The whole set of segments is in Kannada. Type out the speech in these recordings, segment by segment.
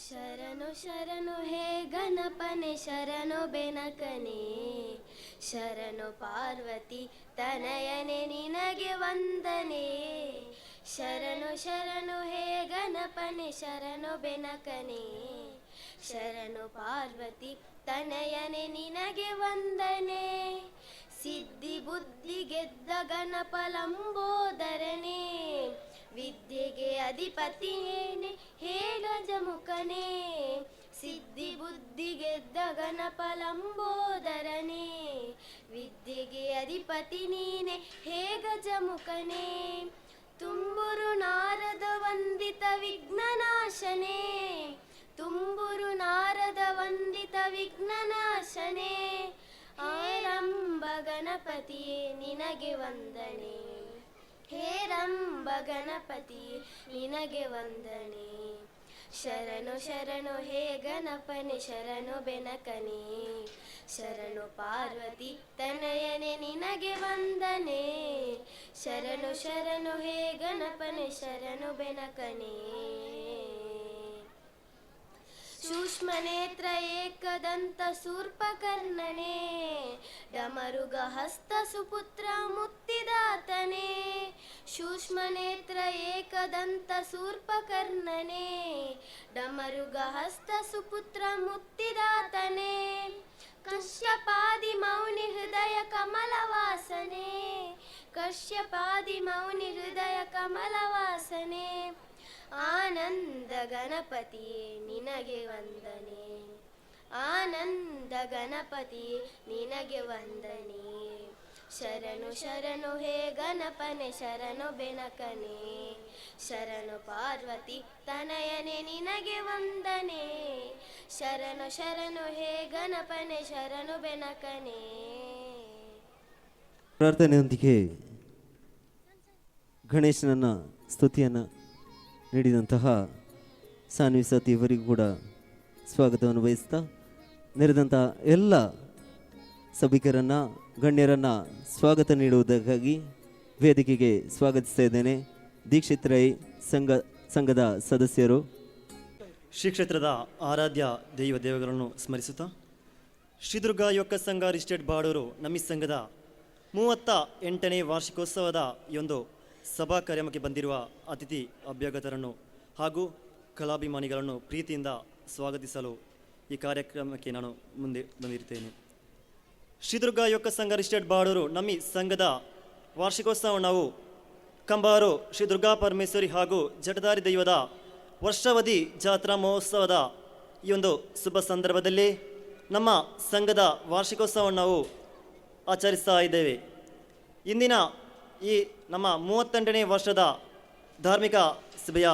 ಶರಣು ಶರಣು ಹೇ ಗಣಪನೆ ಶರಣು ಬೆನಕನೆ ಶರಣು ಪಾರ್ವತಿ ತನಯನೆ ನಿನಗೆ ವಂದನೆ ಶರಣು ಶರಣು ಹೇ ಗಣಪನೆ ಶರಣು ಬೆನಕನೆ ಶರಣು ಪಾರ್ವತಿ ತನಯನೆ ನಿನಗೆ ವಂದನೆ ಸಿದ್ಧಿ ಬುದ್ಧಿ ಗೆದ್ದ ಗಣಪ ಲಂಬೋದರನೆ ವಿದ್ಯೆಗೆ ಅಧಿಪತಿಯೇನೆ ಹೇ ಗಜಮುಖನೇ ಸಿದ್ಧಿ ಬುದ್ಧಿ ಗೆದ್ದ ಗಣಪ ಲಂಬೋದರನೆ ವಿದ್ಯೆಗೆ ಅಧಿಪತಿ ನೀನೆ ಹೇ ಗಜಮುಖನೇ ತುಂಬುರು ನಾರದ ವಂದಿತ ವಿಘ್ನನಾಶನೇ ತುಂಬುರು ನಾರದ ವಂದಿತ ವಿಘ್ನನಾಶನೇ ಆರಂಭ ಗಣಪತಿಯೇ ನಿನಗೆ ವಂದನೆ ಹೇ ರಂಬ ಗಣಪತಿ ನಿನಗೆ ವಂದನೆ ಶರಣು ಶರಣು ಹೇ ಗಣಪನೆ ಶರಣು ಬೆನಕನೆ ಶರಣು ಪಾರ್ವತಿ ತನಯನೆ ನಿನಗೆ ವಂದನೆ ಶರಣು ಶರಣು ಹೇ ಗಣಪನೆ ಶರಣು ಬೆನಕನೆ ಸೂಕ್ಷ್ಮನೇತ್ರ ಏಕದಂತ ಶೂರ್ಪಕರ್ಣನೆ ಡಮರುಗ ಹಸ್ತ ಸುಪುತ್ರ ಮುತ್ತಿದಾತನೇ ಸೂಕ್ಷ್ಮನೇತ್ರ ಏಕದಂತ ಶೂರ್ಪಕರ್ಣನೆ ಡಮರುಗ ಹಸ್ತ ಸುಪುತ್ರ ಮುತ್ತಿದಾತನೇ ಕಶ್ಯಪಾದಿ ಮೌನಿ ಹೃದಯ ಕಮಲವಾಸನೆ ಕಶ್ಯಪಾದಿ ಮೌನಿ ಹೃದಯ ಕಮಲವಾಸನೆ ಆನಂದ ಗಣಪತಿಯೇ ನಿನಗೆ ವಂದನೆ ಆನಂದ ಗಣಪತಿಯೇ ನಿನಗೆ ವಂದನೆ ಶರಣು ಶರಣು ಹೇ ಗಣಪನೆ ಶರಣು ಬೆನಕನೆ ಶರಣು ಪಾರ್ವತಿ ತನಯನೆ ನಿನಗೆ ವಂದನೆ ಶರಣು ಶರಣು ಹೇ ಗಣಪನೆ ಶರಣು ಬೆನಕನೆ. ಪ್ರಾರ್ಥನೆಯೊಂದಿಗೆ ಗಣೇಶನನ್ನ ಸ್ತುತಿಯನ್ನು ನೀಡಿದಂತಹ ಸಾನ್ವಿ ಸತಿ ಇವರಿಗೂ ಕೂಡ ಸ್ವಾಗತವನ್ನು ಬಯಸ್ತಾ ನೆರೆದಂಥ ಎಲ್ಲ ಸಭಿಕರನ್ನು ಗಣ್ಯರನ್ನು ಸ್ವಾಗತ ನೀಡುವುದಕ್ಕಾಗಿ ವೇದಿಕೆಗೆ ಸ್ವಾಗತಿಸ್ತಾ ಇದ್ದೇನೆ. ದೀಕ್ಷಿತ್ ರೈ ಸಂಘದ ಸದಸ್ಯರು ಶ್ರೀ ಕ್ಷೇತ್ರದ ಆರಾಧ್ಯ ದೇವಗಳನ್ನು ಸ್ಮರಿಸುತ್ತಾ ಶ್ರೀದುರ್ಗ ಯುವಕ ಸಂಘ ರಿಜಿಸ್ಟರ್ಡ್ ಬಾಡೂರು ನಮ್ಮಿ ಸಂಘದ 38ನೇ ವಾರ್ಷಿಕೋತ್ಸವದ ಈ ಒಂದು ಸಭಾ ಕಾರ್ಯಕ್ರಮಕ್ಕೆ ಬಂದಿರುವ ಅತಿಥಿ ಅಭ್ಯಾಗತರನ್ನು ಹಾಗೂ ಕಲಾಭಿಮಾನಿಗಳನ್ನು ಪ್ರೀತಿಯಿಂದ ಸ್ವಾಗತಿಸಲು ಈ ಕಾರ್ಯಕ್ರಮಕ್ಕೆ ನಾನು ಮುಂದೆ ಬಂದಿರುತ್ತೇನೆ. ಶ್ರೀದುರ್ಗ ಯುವಕ ಸಂಘ ರಿಜಿಸ್ಟರ್ಡ್ ಬಾಡೂರು ನಮ್ಮಿ ಸಂಘದ ವಾರ್ಷಿಕೋತ್ಸವ ನಾವು ಕಂಬಾರು ಶ್ರೀ ದುರ್ಗಾ ಪರಮೇಶ್ವರಿ ಹಾಗೂ ಜಟಧಾರಿ ದೈವದ ವರ್ಷಾವಧಿ ಜಾತ್ರಾ ಮಹೋತ್ಸವದ ಈ ಒಂದು ಶುಭ ಸಂದರ್ಭದಲ್ಲಿ ನಮ್ಮ ಸಂಘದ ವಾರ್ಷಿಕೋತ್ಸವವನ್ನು ನಾವು ಆಚರಿಸ್ತಾ ಇದ್ದೇವೆ. ಇಂದಿನ ಈ ನಮ್ಮ 38ನೇ ವರ್ಷದ ಧಾರ್ಮಿಕ ಸಭೆಯ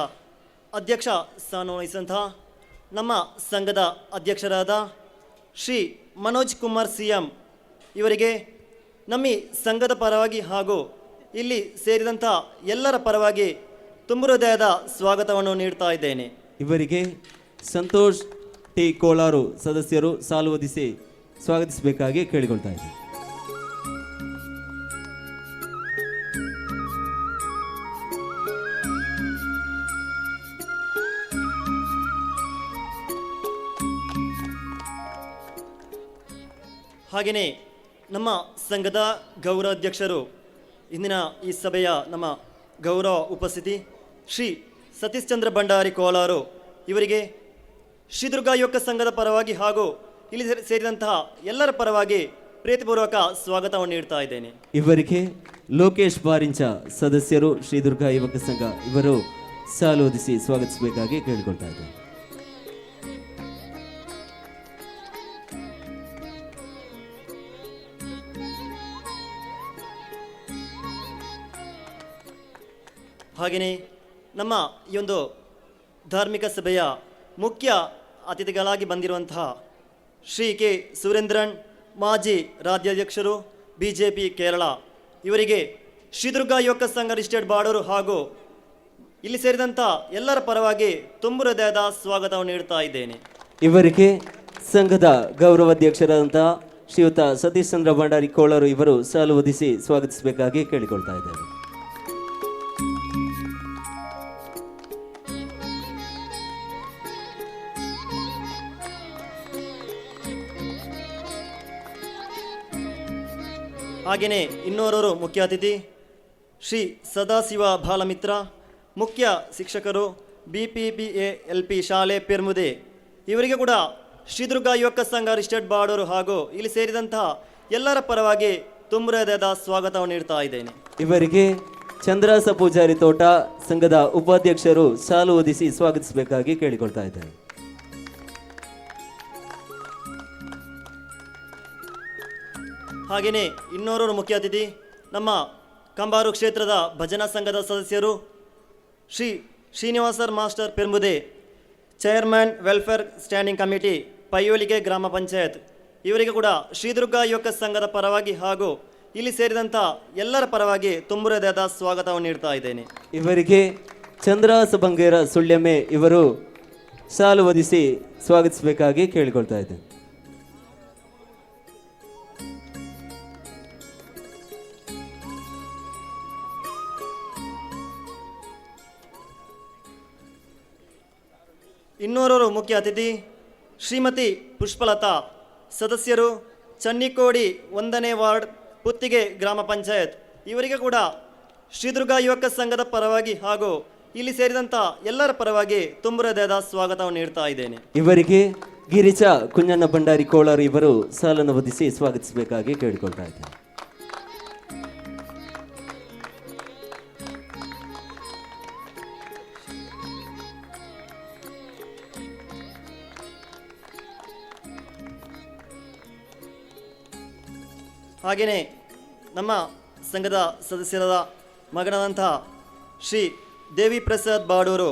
ಅಧ್ಯಕ್ಷ ಸ್ಥಾನ ವಹಿಸಿದಂತಹ ನಮ್ಮ ಸಂಘದ ಅಧ್ಯಕ್ಷರಾದ ಶ್ರೀ ಮನೋಜ್ ಕುಮಾರ್ CM ಇವರಿಗೆ ನಮ್ಮ ಸಂಘದ ಪರವಾಗಿ ಹಾಗೂ ಇಲ್ಲಿ ಸೇರಿದಂಥ ಎಲ್ಲರ ಪರವಾಗಿ ತುಂಬ ಹೃದಯದ ಸ್ವಾಗತವನ್ನು ನೀಡ್ತಾ ಇದ್ದೇನೆ. ಇವರಿಗೆ ಸಂತೋಷ್ ಟಿ ಕೋಲಾರು ಸದಸ್ಯರು ಸಾಲು ಹೊದಿಸಿ ಸ್ವಾಗತಿಸಬೇಕಾಗಿ ಕೇಳಿಕೊಳ್ತಾ ಇದ್ದೀನಿ. ಹಾಗೆಯೇ ನಮ್ಮ ಸಂಘದ ಗೌರವಾಧ್ಯಕ್ಷರು ಇಂದಿನ ಈ ಸಭೆಯ ನಮ್ಮ ಗೌರವ ಉಪಸ್ಥಿತಿ ಶ್ರೀ ಸತೀಶ್ ಚಂದ್ರ ಭಂಡಾರಿ ಕೋಲಾರು ಇವರಿಗೆ ಶ್ರೀದುರ್ಗ ಯುವಕ ಸಂಘದ ಪರವಾಗಿ ಹಾಗೂ ಇಲ್ಲಿ ಸೇರಿದಂತಹ ಎಲ್ಲರ ಪರವಾಗಿ ಪ್ರೀತಿಪೂರ್ವಕ ಸ್ವಾಗತವನ್ನು ನೀಡ್ತಾ ಇದ್ದೇನೆ. ಇವರಿಗೆ ಲೋಕೇಶ್ ಬಾರಿಂಚ ಸದಸ್ಯರು ಶ್ರೀದುರ್ಗ ಯುವಕ ಸಂಘ ಇವರು ಸಾಲು ಹೊದಿಸಿ ಸ್ವಾಗತಿಸಬೇಕಾಗಿ ಕೇಳಿಕೊಳ್ತಾ ಇದ್ದೇನೆ. ಹಾಗೆಯೇ ನಮ್ಮ ಈ ಒಂದು ಧಾರ್ಮಿಕ ಸಭೆಯ ಮುಖ್ಯ ಅತಿಥಿಗಳಾಗಿ ಬಂದಿರುವಂತಹ ಶ್ರೀ ಕೆ ಸುರೇಂದ್ರನ್ ಮಾಜಿ ರಾಜ್ಯಾಧ್ಯಕ್ಷರು BJP ಕೇರಳ ಇವರಿಗೆ ಶ್ರೀದುರ್ಗ ಯುವಕ ಸಂಘ ರಿಜಿಸ್ಟರ್ಡ್ ಬಾಡೂರು ಹಾಗೂ ಇಲ್ಲಿ ಸೇರಿದಂಥ ಎಲ್ಲರ ಪರವಾಗಿ ತುಂಬ ಹೃದಯದ ಸ್ವಾಗತವನ್ನು ನೀಡ್ತಾ ಇದ್ದೇನೆ. ಇವರಿಗೆ ಸಂಘದ ಗೌರವಾಧ್ಯಕ್ಷರಾದಂತಹ ಶ್ರೀಯುತ ಸತೀಶ್ ಚಂದ್ರ ಭಂಡಾರಿ ಕೋಳರು ಇವರು ಸಾಲು ಹೊದಿಸಿ ಸ್ವಾಗತಿಸಬೇಕಾಗಿ ಕೇಳಿಕೊಳ್ತಾ ಇದ್ದೇವೆ. ಹಾಗೆಯೇ ಇನ್ನೋರ್ವರು ಮುಖ್ಯ ಅತಿಥಿ ಶ್ರೀ ಸದಾಶಿವ ಬಾಲಮಿತ್ರ, ಮುಖ್ಯ ಶಿಕ್ಷಕರು BPPA-LP ಶಾಲೆ ಪೆರ್ಮುದೆ. ಇವರಿಗೆ ಕೂಡ ಶ್ರೀದುರ್ಗ ಯುವಕ ಸಂಘ ರಿಸ್ಟೇಟ್ ಬಾಡೂರು ಹಾಗೂ ಇಲ್ಲಿ ಸೇರಿದಂತಹ ಎಲ್ಲರ ಪರವಾಗಿ ತುಂಬ ಹೃದಯದ ಸ್ವಾಗತವನ್ನು ನೀಡ್ತಾ ಇದ್ದೇನೆ. ಇವರಿಗೆ ಚಂದ್ರಾಸ ಪೂಜಾರಿ ತೋಟ ಸಂಘದ ಉಪಾಧ್ಯಕ್ಷರು ಸಾಲು ಹೊದಿಸಿ ಸ್ವಾಗತಿಸಬೇಕಾಗಿ ಕೇಳಿಕೊಳ್ತಾ ಇದ್ದಾರೆ. ಹಾಗೆಯೇ ಇನ್ನೋರ್ವರು ಮುಖ್ಯ ಅತಿಥಿ ನಮ್ಮ ಕಂಬಾರು ಕ್ಷೇತ್ರದ ಭಜನಾ ಸಂಘದ ಸದಸ್ಯರು Shri Srinivasar master Permude, chairman welfare standing committee ಪೈಯೋಲಿಗೆ ಗ್ರಾಮ ಪಂಚಾಯತ್. ಇವರಿಗೆ ಕೂಡ ಶ್ರೀದುರ್ಗ ಯುವಕ ಸಂಘದ ಪರವಾಗಿ ಹಾಗೂ ಇಲ್ಲಿ ಸೇರಿದಂಥ ಎಲ್ಲರ ಪರವಾಗಿ ತುಂಬ ಹೃದಯದ ಸ್ವಾಗತವನ್ನು ನೀಡ್ತಾ ಇದ್ದೇನೆ. ಇವರಿಗೆ ಚಂದ್ರಾಸ ಬಂಗೇರ ಸುಳ್ಯಮೆ ಇವರು ಸಾಲು ಹೊದಿಸಿ ಸ್ವಾಗತಿಸಬೇಕಾಗಿ ಕೇಳಿಕೊಳ್ತಾ ಇದ್ದೇನೆ. ಇನ್ನೋರ್ವರು ಮುಖ್ಯ ಅತಿಥಿ ಶ್ರೀಮತಿ ಪುಷ್ಪಲತಾ, ಸದಸ್ಯರು ಚನ್ನಿಕೋಡಿ 1ನೇ ವಾರ್ಡ್ ಪುತ್ತಿಗೆ ಗ್ರಾಮ ಪಂಚಾಯತ್. ಇವರಿಗೆ ಕೂಡ ಶ್ರೀದುರ್ಗ ಯುವಕ ಸಂಘದ ಪರವಾಗಿ ಹಾಗೂ ಇಲ್ಲಿ ಸೇರಿದಂಥ ಎಲ್ಲರ ಪರವಾಗಿ ತುಂಬ ಹೃದಯದ ಸ್ವಾಗತವನ್ನು ನೀಡ್ತಾ ಇದ್ದೇನೆ. ಇವರಿಗೆ ಗಿರಿಜಾ ಕುಂಜಣ್ಣ ಭಂಡಾರಿ ಕೋಳಾರು ಇವರು ಸಾಲನ್ನು ಹೊದಿಸಿ ಸ್ವಾಗತಿಸಬೇಕಾಗಿ ಕೇಳಿಕೊಳ್ತಾ ಇದ್ದೇನೆ. ಹಾಗೆಯೇ ನಮ್ಮ ಸಂಘದ ಸದಸ್ಯರಾದ ಮಗನಾದಂತಹ ಶ್ರೀ ದೇವಿ ಪ್ರಸಾದ್ ಬಾಡೂರು,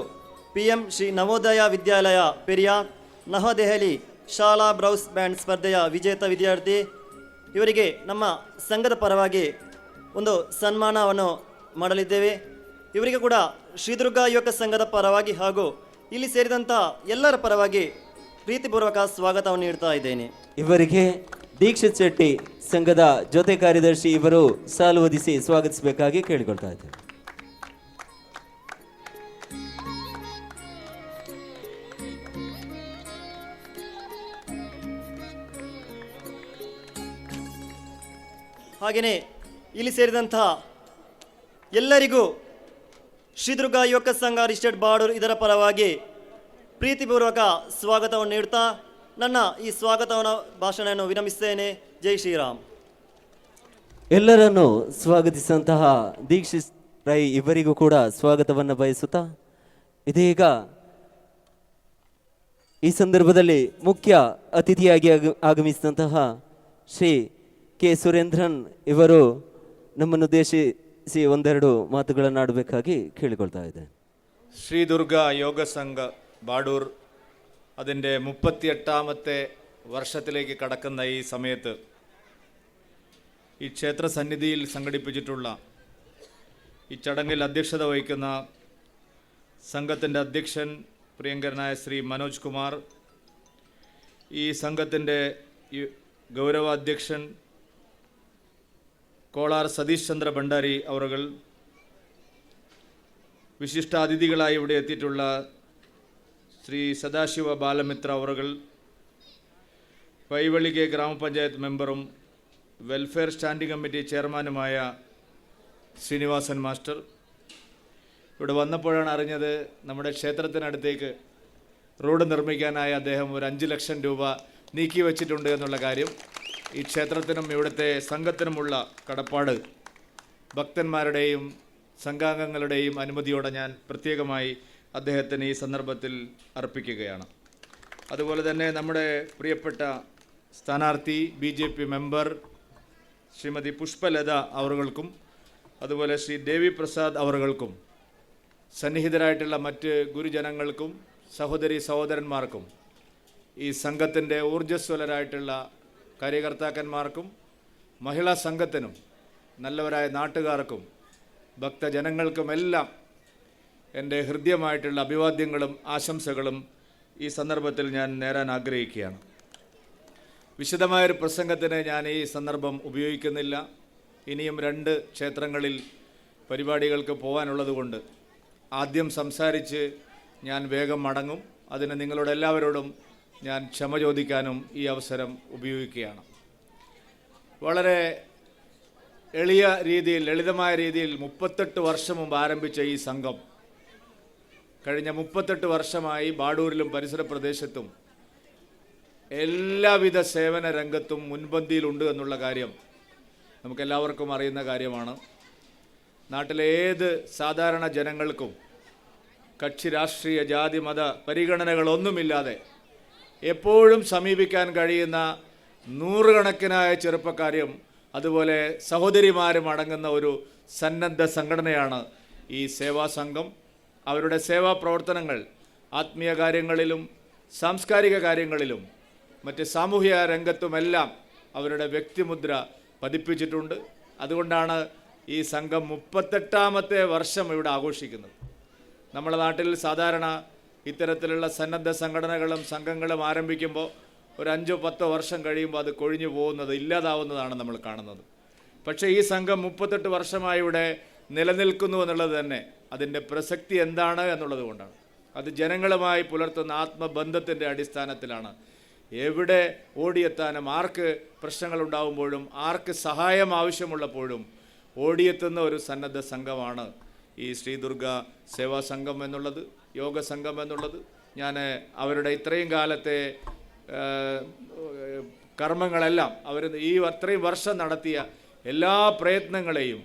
PM ಶ್ರೀ ನವೋದಯ ವಿದ್ಯಾಲಯ ಪೆರಿಯಾ, ನವದೆಹಲಿ ಶಾಲಾ ಬ್ರೌಸ್ ಬ್ಯಾಂಡ್ ಸ್ಪರ್ಧೆಯ ವಿಜೇತ ವಿದ್ಯಾರ್ಥಿ. ಇವರಿಗೆ ನಮ್ಮ ಸಂಘದ ಪರವಾಗಿ ಒಂದು ಸನ್ಮಾನವನ್ನು ಮಾಡಲಿದ್ದೇವೆ. ಇವರಿಗೆ ಕೂಡ ಶ್ರೀದುರ್ಗ ಯುವಕ ಸಂಘದ ಪರವಾಗಿ ಹಾಗೂ ಇಲ್ಲಿ ಸೇರಿದಂಥ ಎಲ್ಲರ ಪರವಾಗಿ ಪ್ರೀತಿಪೂರ್ವಕ ಸ್ವಾಗತವನ್ನು ನೀಡ್ತಾ ಇದ್ದೇನೆ. ಇವರಿಗೆ ದೀಕ್ಷಿತ್ ಶೆಟ್ಟಿ ಸಂಘದ ಜೊತೆ ಕಾರ್ಯದರ್ಶಿ ಇವರು ಸಾಲು ಹೊದಿಸಿ ಸ್ವಾಗತಿಸಬೇಕಾಗಿ ಕೇಳಿಕೊಳ್ತಾ ಇದ್ದೇವೆ. ಹಾಗೆಯೇ ಇಲ್ಲಿ ಸೇರಿದಂತಹ ಎಲ್ಲರಿಗೂ ಶ್ರೀದುರ್ಗ ಯುವಕ ಸಂಘ ರಿಸ್ಟೇಟ್ ಬಾಡೂರು ಇದರ ಪರವಾಗಿ ಪ್ರೀತಿಪೂರ್ವಕ ಸ್ವಾಗತವನ್ನು ನೀಡ್ತಾ ನನ್ನ ಈ ಸ್ವಾಗತವನ್ನು ಭಾಷಣವನ್ನು ವಿರಮಿಸ್ತೇನೆ. ಜೈ ಶ್ರೀರಾಮ್. ಎಲ್ಲರನ್ನು ಸ್ವಾಗತಿಸಿದಂತಹ ದೀಕ್ಷಿತ್ ರೈ ಇವರಿಗೂ ಕೂಡ ಸ್ವಾಗತವನ್ನು ಬಯಸುತ್ತಾ ಇದೀಗ ಈ ಸಂದರ್ಭದಲ್ಲಿ ಮುಖ್ಯ ಅತಿಥಿಯಾಗಿ ಆಗಮಿಸಿದಂತಹ ಶ್ರೀ ಕೆ ಸುರೇಂದ್ರನ್ ಇವರು ನಮ್ಮನ್ನು ಉದ್ದೇಶಿಸಿ ಒಂದೆರಡು ಮಾತುಗಳನ್ನು ಆಡಬೇಕಾಗಿ ಕೇಳಿಕೊಳ್ತಾ ಇದೆ. ശ്രീദുർഗ യോഗ സംഘ ബാഡൂർ അതിൻ്റെ 38ാമത്തെ വർഷത്തിലേക്ക് കടക്കുന്ന ഈ സമയത്ത് ഈ ക്ഷേത്ര സന്നിധിയിൽ സംഘടിപ്പിച്ചിട്ടുള്ള ഈ ചടങ്ങിൽ അധ്യക്ഷത വഹിക്കുന്ന സംഘത്തിൻ്റെ അധ്യക്ഷൻ പ്രിയങ്കരനായ ശ്രീ മനോജ് കുമാർ, ഈ സംഘത്തിൻ്റെ ഗൗരവാധ്യക്ഷൻ കോളാർ സതീഷ് ചന്ദ്ര ഭണ്ഡാരി അവറുകൾ, വിശിഷ്ടാതിഥികളായി ഇവിടെ എത്തിയിട്ടുള്ള ശ്രീ സദാശിവ ബാലമിത്ര അവറുകൾ, പൈവളികെ ഗ്രാമപഞ്ചായത്ത് മെമ്പറും വെൽഫെയർ സ്റ്റാൻഡിംഗ് കമ്മിറ്റി ചെയർമാനുമായ ശ്രീനിവാസൻ മാസ്റ്റർ. ഇവിടെ വന്നപ്പോഴാണ് അറിഞ്ഞത് നമ്മുടെ ക്ഷേത്രത്തിനടുത്തേക്ക് റോഡ് നിർമ്മിക്കാനായി അദ്ദേഹം ഒരു 5 ലക്ഷം രൂപ നീക്കി വച്ചിട്ടുണ്ട് എന്നുള്ള കാര്യം. ഈ ക്ഷേത്രത്തിനും ഇവിടുത്തെ സംഘത്തിനുമുള്ള കടപ്പാട് ഭക്തന്മാരുടെയും സംഘാംഗങ്ങളുടെയും അനുമതിയോടെ ഞാൻ പ്രത്യേകമായി അദ്ദേഹത്തിന് ഈ സന്ദർഭത്തിൽ അർപ്പിക്കുകയാണ്. അതുപോലെ തന്നെ നമ്മുടെ പ്രിയപ്പെട്ട സ്ഥാനാർത്ഥി BJP മെമ്പർ ശ്രീമതി പുഷ്പലത അവർകൾക്കും അതുപോലെ ശ്രീ ദേവി പ്രസാദ് അവർകൾക്കും സന്നിഹിതരായിട്ടുള്ള മറ്റ് ഗുരുജനങ്ങൾക്കും സഹോദരി സഹോദരന്മാർക്കും ഈ സംഘത്തിൻ്റെ ഊർജ്ജസ്വലരായിട്ടുള്ള കാര്യകർത്താക്കന്മാർക്കും മഹിളാ സംഘത്തിനും നല്ലവരായ നാട്ടുകാർക്കും ഭക്തജനങ്ങൾക്കുമെല്ലാം എൻ്റെ ഹൃദ്യമായിട്ടുള്ള അഭിവാദ്യങ്ങളും ആശംസകളും ഈ സന്ദർഭത്തിൽ ഞാൻ നേരാൻ ആഗ്രഹിക്കുകയാണ്. വിശദമായൊരു പ്രസംഗത്തിന് ഞാൻ ഈ സന്ദർഭം ഉപയോഗിക്കുന്നില്ല. ഇനിയും 2 ക്ഷേത്രങ്ങളിൽ പരിപാടികൾക്ക് പോകാനുള്ളതുകൊണ്ട് ആദ്യം സംസാരിച്ച് ഞാൻ വേഗം മടങ്ങും. അതിന് നിങ്ങളോട് എല്ലാവരോടും ഞാൻ ക്ഷമ ചോദിക്കാനും ഈ അവസരം ഉപയോഗിക്കുകയാണ്. വളരെ ലളിതമായ രീതിയിൽ 38 വർഷം മുമ്പ് ആരംഭിച്ച ഈ സംഘം കഴിഞ്ഞ 38 വർഷമായി ബാഡൂരിലും പരിസര പ്രദേശത്തും എല്ലാവിധ സേവന രംഗത്തും മുൻപന്തിയിലുണ്ട് എന്നുള്ള കാര്യം നമുക്കെല്ലാവർക്കും അറിയുന്ന കാര്യമാണ്. നാട്ടിലെ ഏത് സാധാരണ ജനങ്ങൾക്കും കക്ഷി രാഷ്ട്രീയ ജാതി മത പരിഗണനകളൊന്നുമില്ലാതെ എപ്പോഴും സമീപിക്കാൻ കഴിയുന്ന നൂറുകണക്കിനായ ചെറുപ്പക്കാരും അതുപോലെ സഹോദരിമാരും അടങ്ങുന്ന ഒരു സന്നദ്ധ സംഘടനയാണ് ഈ സേവാ സംഘം. അവരുടെ സേവാ പ്രവർത്തനങ്ങൾ ആത്മീയ കാര്യങ്ങളിലും സാംസ്കാരിക കാര്യങ്ങളിലും മറ്റ് സാമൂഹിക രംഗത്തുമെല്ലാം അവരുടെ വ്യക്തിമുദ്ര പതിപ്പിച്ചിട്ടുണ്ട്. അതുകൊണ്ടാണ് ഈ സംഘം 38ാമത്തെ വർഷം ഇവിടെ ആഘോഷിക്കുന്നത്. നമ്മുടെ നാട്ടിൽ സാധാരണ ഇത്തരത്തിലുള്ള സന്നദ്ധ സംഘടനകളും സംഘങ്ങളും ആരംഭിക്കുമ്പോൾ ഒരു 5-10 വർഷം കഴിയുമ്പോൾ അത് കൊഴിഞ്ഞു പോകുന്നത്, ഇല്ലാതാവുന്നതാണ് നമ്മൾ കാണുന്നത്. പക്ഷേ ഈ സംഘം 38 വർഷമായി ഇവിടെ നിലനിൽക്കുന്നു എന്നുള്ളത് തന്നെ അതിൻ്റെ പ്രസക്തി എന്താണ് എന്നുള്ളത് കൊണ്ടാണ്. അത് ജനങ്ങളുമായി പുലർത്തുന്ന ആത്മബന്ധത്തിൻ്റെ അടിസ്ഥാനത്തിലാണ്. എവിടെ ഓടിയെത്താനും ആർക്ക് പ്രശ്നങ്ങളുണ്ടാകുമ്പോഴും ആർക്ക് സഹായം ആവശ്യമുള്ളപ്പോഴും ഓടിയെത്തുന്ന ഒരു സന്നദ്ധ സംഘമാണ് ഈ ശ്രീ ദുർഗ സേവാ സംഘം എന്നുള്ളത്, യോഗ സംഘം എന്നുള്ളത്. ഞാൻ അവരുടെ ഇത്രയും കാലത്തെ കർമ്മങ്ങളെല്ലാം അവർ ഈ അത്രയും വർഷം നടത്തിയ എല്ലാ പ്രയത്നങ്ങളെയും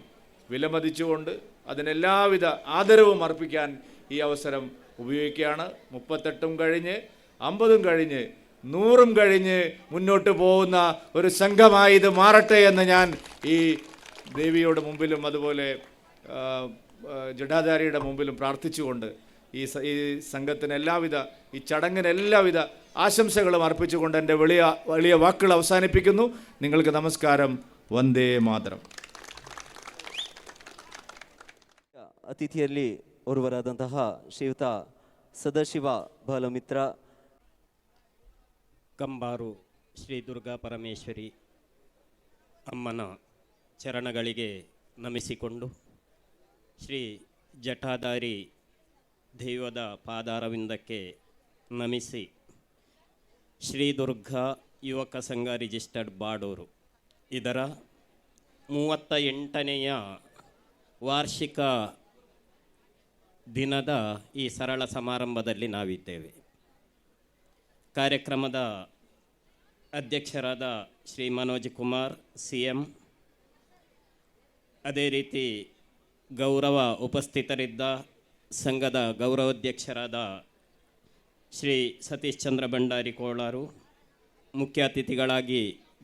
വിലമതിച്ചുകൊണ്ട് അതിനെല്ലാവിധ ആദരവും അർപ്പിക്കാൻ ഈ അവസരം ഉപയോഗിക്കുകയാണ്. 38 കഴിഞ്ഞ് 50 കഴിഞ്ഞ് 100 കഴിഞ്ഞ് മുന്നോട്ട് പോകുന്ന ഒരു സംഘമായി ഇത് മാറട്ടെ എന്ന് ഞാൻ ഈ ദേവിയുടെ മുമ്പിലും അതുപോലെ ജഡാധാരിയുടെ മുമ്പിലും പ്രാർത്ഥിച്ചുകൊണ്ട് ഈ സംഘത്തിന് ഈ ചടങ്ങിന് എല്ലാവിധ ആശംസകളും അർപ്പിച്ചുകൊണ്ട് എൻ്റെ വലിയ വാക്കുകൾ അവസാനിപ്പിക്കുന്നു. നിങ്ങൾക്ക് നമസ്കാരം. ವಂದೇ ಮಾತರಂ. ಅತಿಥಿಯಲ್ಲಿ ಓರ್ವರಾದಂತಹ ಶ್ರೀಯುತ ಸದಾಶಿವ ಬಾಲಮಿತ್ರ, ಕಂಬಾರು ಶ್ರೀ ದುರ್ಗಾ ಪರಮೇಶ್ವರಿ ಅಮ್ಮನ ಚರಣಗಳಿಗೆ ನಮಿಸಿಕೊಂಡು ಶ್ರೀ ಜಟಾಧಾರಿ ದೈವದ ಪಾದಾರವಿಂದಕ್ಕೆ ನಮಿಸಿ ಶ್ರೀ ದುರ್ಗಾ ಯುವಕ ಸಂಘ ರಿಜಿಸ್ಟರ್ಡ್ ಬಾಡೂರು ಇದರ 38ನೆಯ ವಾರ್ಷಿಕ ದಿನದ ಈ ಸರಳ ಸಮಾರಂಭದಲ್ಲಿ ನಾವಿದ್ದೇವೆ. ಕಾರ್ಯಕ್ರಮದ ಅಧ್ಯಕ್ಷರಾದ ಶ್ರೀ ಮನೋಜ್ ಕುಮಾರ್ CM, ಅದೇ ರೀತಿ ಗೌರವ ಉಪಸ್ಥಿತರಿದ್ದ ಸಂಘದ ಗೌರವಾಧ್ಯಕ್ಷರಾದ ಶ್ರೀ ಸತೀಶ್ ಚಂದ್ರ ಭಂಡಾರಿ ಕೋಳಾರು, ಮುಖ್ಯ ಅತಿಥಿಗಳಾಗಿ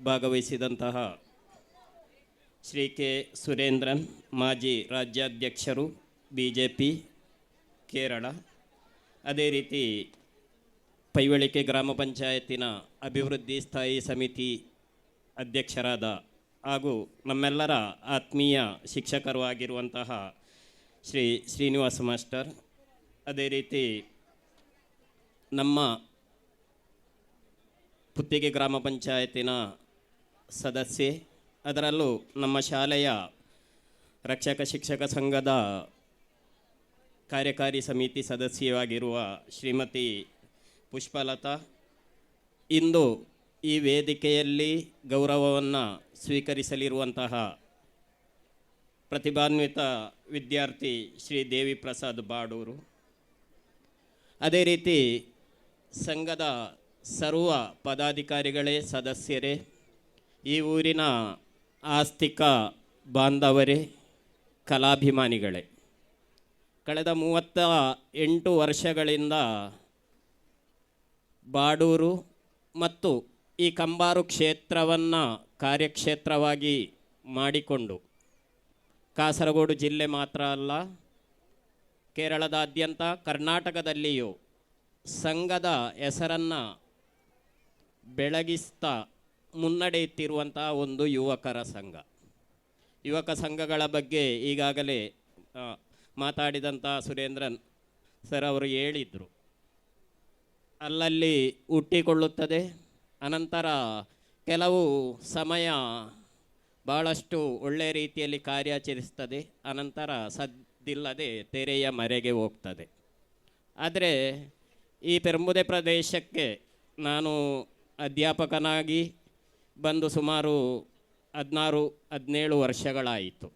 ಭಾಗವಹಿಸಿದಂತಹ ಶ್ರೀ ಕೆ ಸುರೇಂದ್ರನ್, ಮಾಜಿ ರಾಜ್ಯಾಧ್ಯಕ್ಷರು BJP ಕೇರಳ, ಅದೇ ರೀತಿ ಪೈವಳಿಕೆ ಗ್ರಾಮ ಪಂಚಾಯತಿನ ಅಭಿವೃದ್ಧಿ ಸ್ಥಾಯಿ ಸಮಿತಿ ಅಧ್ಯಕ್ಷರಾದ ಹಾಗೂ ನಮ್ಮೆಲ್ಲರ ಆತ್ಮೀಯ ಶಿಕ್ಷಕರು ಆಗಿರುವಂತಹ ಶ್ರೀ ಶ್ರೀನಿವಾಸ ಮಾಸ್ಟರ್, ಅದೇ ರೀತಿ ನಮ್ಮ ಪುತ್ತಿಗೆ ಗ್ರಾಮ ಪಂಚಾಯತಿನ ಸದಸ್ಯೆ, ಅದರಲ್ಲೂ ನಮ್ಮ ಶಾಲೆಯ ರಕ್ಷಕ ಶಿಕ್ಷಕ ಸಂಘದ ಕಾರ್ಯಕಾರಿ ಸಮಿತಿ ಸದಸ್ಯವಾಗಿರುವ ಶ್ರೀಮತಿ ಪುಷ್ಪಲತಾ, ಇಂದು ಈ ವೇದಿಕೆಯಲ್ಲಿ ಗೌರವವನ್ನು ಸ್ವೀಕರಿಸಲಿರುವಂತಹ ಪ್ರತಿಭಾನ್ವಿತ ವಿದ್ಯಾರ್ಥಿ ಶ್ರೀ ದೇವಿ ಪ್ರಸಾದ್ ಬಾಡೂರು, ಅದೇ ರೀತಿ ಸಂಘದ ಸರ್ವ ಪದಾಧಿಕಾರಿಗಳೇ, ಸದಸ್ಯರೇ, ಈ ಊರಿನ ಆಸ್ತಿಕ ಬಾಂಧವರೇ, ಕಲಾಭಿಮಾನಿಗಳೇ, ಕಳೆದ 38 ವರ್ಷಗಳಿಂದ ಬಾಡೂರು ಮತ್ತು ಈ ಕಂಬಾರು ಕ್ಷೇತ್ರವನ್ನು ಕಾರ್ಯಕ್ಷೇತ್ರವಾಗಿ ಮಾಡಿಕೊಂಡು ಕಾಸರಗೋಡು ಜಿಲ್ಲೆ ಮಾತ್ರ ಅಲ್ಲ, ಕೇರಳದಾದ್ಯಂತ ಕರ್ನಾಟಕದಲ್ಲಿಯೂ ಸಂಘದ ಹೆಸರನ್ನು ಬೆಳಗಿಸ್ತಾ ಮುನ್ನಡೆಯುತ್ತಿರುವಂಥ ಒಂದು ಯುವಕರ ಸಂಘ. ಯುವಕ ಸಂಘಗಳ ಬಗ್ಗೆ ಈಗಾಗಲೇ ಮಾತಾಡಿದಂಥ ಸುರೇಂದ್ರನ್ ಸರ್ ಅವರು ಹೇಳಿದರು. ಅಲ್ಲಲ್ಲಿ ಹುಟ್ಟಿಕೊಳ್ಳುತ್ತದೆ, ಅನಂತರ ಕೆಲವು ಸಮಯ ಭಾಳಷ್ಟು ಒಳ್ಳೆಯ ರೀತಿಯಲ್ಲಿ ಕಾರ್ಯಾಚರಿಸ್ತದೆ, ಅನಂತರ ಸದ್ದಿಲ್ಲದೆ ತೆರೆಯ ಮರೆಗೆ ಹೋಗ್ತದೆ. ಆದರೆ ಈ ಪೆರ್ಮುದೆ ಪ್ರದೇಶಕ್ಕೆ ನಾನು ಅಧ್ಯಾಪಕನಾಗಿ ಬಂದು ಸುಮಾರು 16-17 ವರ್ಷಗಳಾಯಿತು.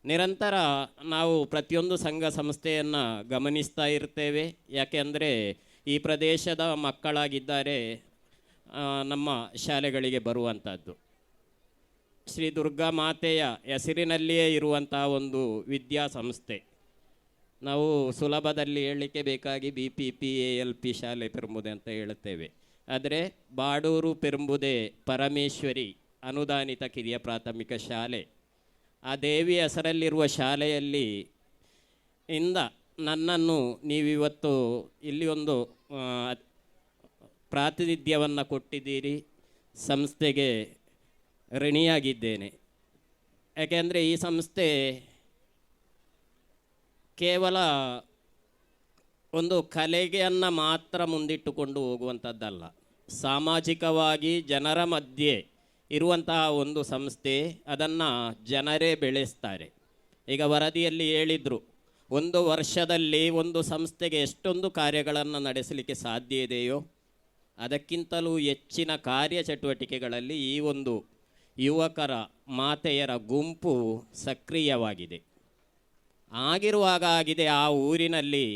ನಿರಂತರ ನಾವು ಪ್ರತಿಯೊಂದು ಸಂಘ ಸಂಸ್ಥೆಯನ್ನು ಗಮನಿಸ್ತಾ ಇರ್ತೇವೆ. ಯಾಕೆಂದರೆ ಈ ಪ್ರದೇಶದ ಮಕ್ಕಳಾಗಿದ್ದಾರೆ ನಮ್ಮ ಶಾಲೆಗಳಿಗೆ ಬರುವಂಥದ್ದು. ಶ್ರೀ ದುರ್ಗಾ ಮಾತೆಯ ಹೆಸರಿನಲ್ಲಿಯೇ ಇರುವಂಥ ಒಂದು ವಿದ್ಯಾಸಂಸ್ಥೆ. ನಾವು ಸುಲಭದಲ್ಲಿ ಹೇಳಲಿಕ್ಕೆ ಬೇಕಾಗಿ BPPALP ಶಾಲೆ ಪೆರುಂಬುದೆ ಅಂತ ಹೇಳುತ್ತೇವೆ. ಆದರೆ ಬಾಡೂರು ಪೆರುಂಬುದೆ ಪರಮೇಶ್ವರಿ ಅನುದಾನಿತ ಕಿರಿಯ ಪ್ರಾಥಮಿಕ ಶಾಲೆ, ಆ ದೇವಿಯ ಹೆಸರಲ್ಲಿರುವ ಶಾಲೆಯಲ್ಲಿ ನನ್ನನ್ನು ನೀವಿವತ್ತು ಇಲ್ಲಿ ಒಂದು ಪ್ರಾತಿನಿಧ್ಯವನ್ನು ಕೊಟ್ಟಿದ್ದೀರಿ. ಸಂಸ್ಥೆಗೆ ಋಣಿಯಾಗಿದ್ದೇನೆ. ಯಾಕೆಂದರೆ ಈ ಸಂಸ್ಥೆ ಕೇವಲ ಒಂದು ಕಲೆಗೆಯನ್ನು ಮಾತ್ರ ಮುಂದಿಟ್ಟುಕೊಂಡು ಹೋಗುವಂಥದ್ದಲ್ಲ, ಸಾಮಾಜಿಕವಾಗಿ ಜನರ ಮಧ್ಯೆ ಇರುವಂತಹ ಒಂದು ಸಂಸ್ಥೆ. ಅದನ್ನು ಜನರೇ ಬೆಳೆಸ್ತಾರೆ. ಈಗ ವರದಿಯಲ್ಲಿ ಹೇಳಿದರು, ಒಂದು ವರ್ಷದಲ್ಲಿ ಒಂದು ಸಂಸ್ಥೆಗೆ ಎಷ್ಟೊಂದು ಕಾರ್ಯಗಳನ್ನು ನಡೆಸಲಿಕ್ಕೆ ಸಾಧ್ಯ ಇದೆಯೋ ಅದಕ್ಕಿಂತಲೂ ಹೆಚ್ಚಿನ ಕಾರ್ಯಚಟುವಟಿಕೆಗಳಲ್ಲಿ ಈ ಒಂದು ಯುವಕರ ಮಾತೆಯರ ಗುಂಪು ಸಕ್ರಿಯವಾಗಿದೆ. ಆಗಿರುವಾಗ ಆಗಿದೆ ಆ ಊರಿನಲ್ಲಿ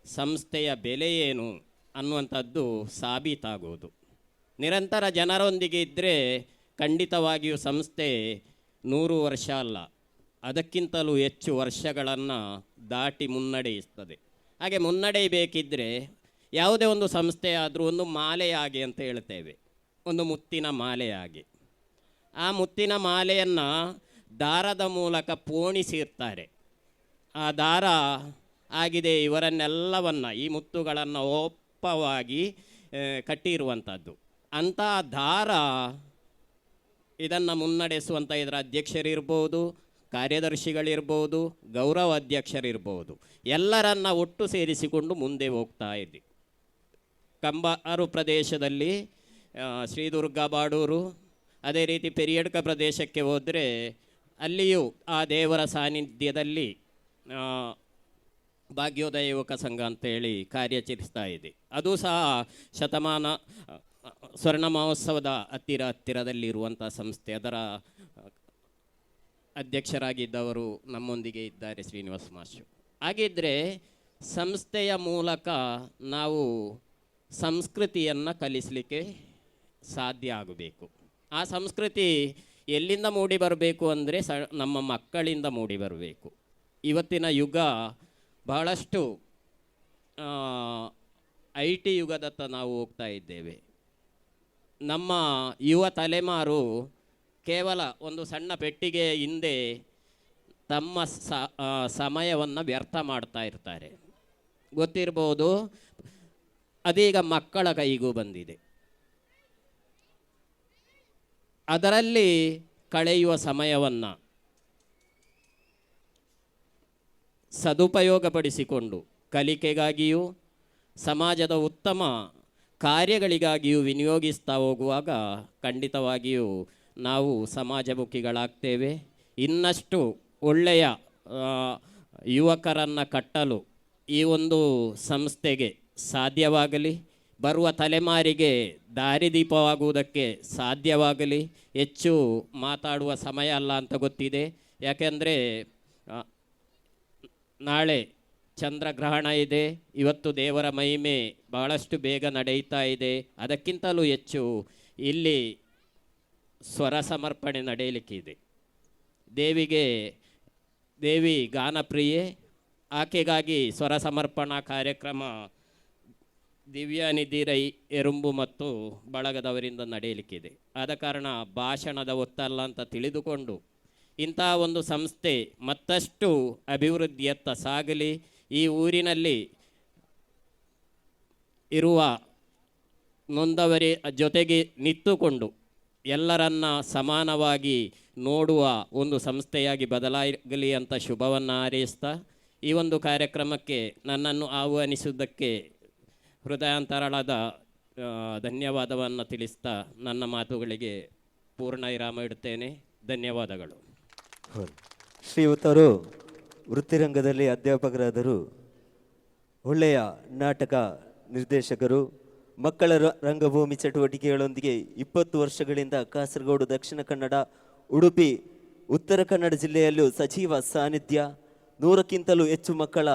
ಸಂಸ್ಥೆಯ ಬೆಲೆ ಏನು ಅನ್ನುವಂಥದ್ದು ಸಾಬೀತಾಗುವುದು. ನಿರಂತರ ಜನರೊಂದಿಗೆ ಇದ್ದರೆ ಖಂಡಿತವಾಗಿಯೂ ಸಂಸ್ಥೆ 100 ವರ್ಷ ಅಲ್ಲ, ಅದಕ್ಕಿಂತಲೂ ಹೆಚ್ಚು ವರ್ಷಗಳನ್ನು ದಾಟಿ ಮುನ್ನಡೆಯುತ್ತದೆ. ಹಾಗೆ ಮುನ್ನಡೆಯಬೇಕಿದ್ದರೆ ಯಾವುದೇ ಒಂದು ಸಂಸ್ಥೆ ಆದರೂ ಒಂದು ಮಾಲೆಯಾಗಿ ಅಂತ ಹೇಳ್ತೇವೆ, ಒಂದು ಮುತ್ತಿನ ಮಾಲೆಯಾಗಿ. ಆ ಮುತ್ತಿನ ಮಾಲೆಯನ್ನು ದಾರದ ಮೂಲಕ ಪೋಣಿಸಿರ್ತಾರೆ. ಆ ದಾರ ಆಗಿದೆ ಇವರನ್ನೆಲ್ಲವನ್ನು, ಈ ಮುತ್ತುಗಳನ್ನು ಒಪ್ಪವಾಗಿ ಕಟ್ಟಿರುವಂಥದ್ದು. ಅಂಥ ದಾರ ಇದನ್ನು ಮುನ್ನಡೆಸುವಂಥ ಇದರ ಅಧ್ಯಕ್ಷರಿರ್ಬೋದು, ಕಾರ್ಯದರ್ಶಿಗಳಿರ್ಬೋದು, ಗೌರವ ಅಧ್ಯಕ್ಷರಿರ್ಬೋದು, ಎಲ್ಲರನ್ನ ಒಟ್ಟು ಸೇರಿಸಿಕೊಂಡು ಮುಂದೆ ಹೋಗ್ತಾ ಇದ್ವಿ. ಕಂಬಾರು ಪ್ರದೇಶದಲ್ಲಿ ಶ್ರೀ ದುರ್ಗಾ ಬಾಡೂರು, ಅದೇ ರೀತಿ ಪೆರಿಯಡ್ಕ ಪ್ರದೇಶಕ್ಕೆ ಹೋದರೆ ಅಲ್ಲಿಯೂ ಆ ದೇವರ ಸಾನ್ನಿಧ್ಯದಲ್ಲಿ ಭಾಗ್ಯೋದಯ ಯುವಕ ಸಂಘ ಅಂತೇಳಿ ಕಾರ್ಯಾಚರಿಸ್ತಾ ಇದೆ. ಅದು ಸಹ ಶತಮಾನ ಸ್ವರ್ಣ ಮಹೋತ್ಸವದ ಹತ್ತಿರದಲ್ಲಿರುವಂಥ ಸಂಸ್ಥೆ. ಅದರ ಅಧ್ಯಕ್ಷರಾಗಿದ್ದವರು ನಮ್ಮೊಂದಿಗೆ ಇದ್ದಾರೆ, ಶ್ರೀನಿವಾಸ ಮಾಸ್ಟರ್. ಹಾಗಿದ್ದರೆ ಸಂಸ್ಥೆಯ ಮೂಲಕ ನಾವು ಸಂಸ್ಕೃತಿಯನ್ನು ಕಲಿಸಲಿಕ್ಕೆ ಸಾಧ್ಯ ಆಗಬೇಕು. ಆ ಸಂಸ್ಕೃತಿ ಎಲ್ಲಿಂದ ಮೂಡಿ ಬರಬೇಕು ಅಂದರೆ ನಮ್ಮ ಮಕ್ಕಳಿಂದ ಮೂಡಿ ಬರಬೇಕು. ಇವತ್ತಿನ ಯುಗ ಬಹಳಷ್ಟು IT ಯುಗದತ್ತ ನಾವು ಹೋಗ್ತಾ ಇದ್ದೇವೆ. ನಮ್ಮ ಯುವ ತಲೆಮಾರು ಕೇವಲ ಒಂದು ಸಣ್ಣ ಪೆಟ್ಟಿಗೆ ಹಿಂದೆ ತಮ್ಮ ಸಮಯವನ್ನು ವ್ಯರ್ಥ ಮಾಡ್ತಾ ಇರ್ತಾರೆ. ಗೊತ್ತಿರ್ಬೋದು, ಅದೀಗ ಮಕ್ಕಳ ಕೈಗೂ ಬಂದಿದೆ. ಅದರಲ್ಲಿ ಕಳೆಯುವ ಸಮಯವನ್ನು ಸದುಪಯೋಗಪಡಿಸಿಕೊಂಡು ಕಲಿಕೆಗಾಗಿಯೂ ಸಮಾಜದ ಉತ್ತಮ ಕಾರ್ಯಗಳಿಗಾಗಿಯೂ ವಿನಿಯೋಗಿಸ್ತಾ ಹೋಗುವಾಗ ಖಂಡಿತವಾಗಿಯೂ ನಾವು ಸಮಾಜಮುಖಿಗಳಾಗ್ತೇವೆ. ಇನ್ನಷ್ಟು ಒಳ್ಳೆಯ ಯುವಕರನ್ನು ಕಟ್ಟಲು ಈ ಒಂದು ಸಂಸ್ಥೆಗೆ ಸಾಧ್ಯವಾಗಲಿ, ಬರುವ ತಲೆಮಾರಿಗೆ ದಾರಿದೀಪವಾಗುವುದಕ್ಕೆ ಸಾಧ್ಯವಾಗಲಿ. ಹೆಚ್ಚು ಮಾತಾಡುವ ಸಮಯ ಅಲ್ಲ ಅಂತ ಗೊತ್ತಿದೆ. ಯಾಕೆಂದರೆ ನಾಳೆ ಚಂದ್ರಗ್ರಹಣ ಇದೆ, ಇವತ್ತು ದೇವರ ಮಹಿಮೆ ಬಹಳಷ್ಟು ಬೇಗ ನಡೆಯುತ್ತಾ ಇದೆ. ಅದಕ್ಕಿಂತಲೂ ಹೆಚ್ಚು ಇಲ್ಲಿ ಸ್ವರ ಸಮರ್ಪಣೆ ನಡೆಯಲಿಕ್ಕಿದೆ. ದೇವಿ ಗಾನಪ್ರಿಯೆ, ಆಕೆಗಾಗಿ ಸ್ವರ ಸಮರ್ಪಣಾ ಕಾರ್ಯಕ್ರಮ ದಿವ್ಯಾನಿಧಿ ರೈ ಎರುಂಬು ಮತ್ತು ಬಳಗದವರಿಂದ ನಡೆಯಲಿಕ್ಕಿದೆ. ಆದ ಕಾರಣ ಭಾಷಣದ ಒತ್ತಲ್ಲ ಅಂತ ತಿಳಿದುಕೊಂಡು ಇಂಥ ಒಂದು ಸಂಸ್ಥೆ ಮತ್ತಷ್ಟು ಅಭಿವೃದ್ಧಿಯತ್ತ ಸಾಗಲಿ. ಈ ಊರಿನಲ್ಲಿ ಇರುವ ನೊಂದವರ ಜೊತೆಗೆ ನಿಂತುಕೊಂಡು ಎಲ್ಲರನ್ನ ಸಮಾನವಾಗಿ ನೋಡುವ ಒಂದು ಸಂಸ್ಥೆಯಾಗಿ ಬದಲಾಗಲಿ ಅಂತ ಶುಭವನ್ನು ಹಾರೈಸ್ತಾ ಈ ಒಂದು ಕಾರ್ಯಕ್ರಮಕ್ಕೆ ನನ್ನನ್ನು ಆಹ್ವಾನಿಸುವುದಕ್ಕೆ ಹೃದಯಾಂತರಾಳದ ಧನ್ಯವಾದವನ್ನು ತಿಳಿಸ್ತಾ ನನ್ನ ಮಾತುಗಳಿಗೆ ಪೂರ್ಣ ವಿರಾಮ ಇಡುತ್ತೇನೆ. ಧನ್ಯವಾದಗಳು. ಶ್ರೀಯುತರು ವೃತ್ತಿರಂಗದಲ್ಲಿ ಅಧ್ಯಾಪಕರಾದರು, ಒಳ್ಳೆಯ ನಾಟಕ ನಿರ್ದೇಶಕರು, ಮಕ್ಕಳ ರಂಗಭೂಮಿ ಚಟುವಟಿಕೆಗಳೊಂದಿಗೆ 20 ವರ್ಷಗಳಿಂದ ಕಾಸರಗೋಡು ದಕ್ಷಿಣ ಕನ್ನಡ ಉಡುಪಿ ಉತ್ತರ ಕನ್ನಡ ಜಿಲ್ಲೆಯಲ್ಲೂ ಸಜೀವ ಸಾನ್ನಿಧ್ಯ, 100ಕ್ಕಿಂತಲೂ ಹೆಚ್ಚು ಮಕ್ಕಳ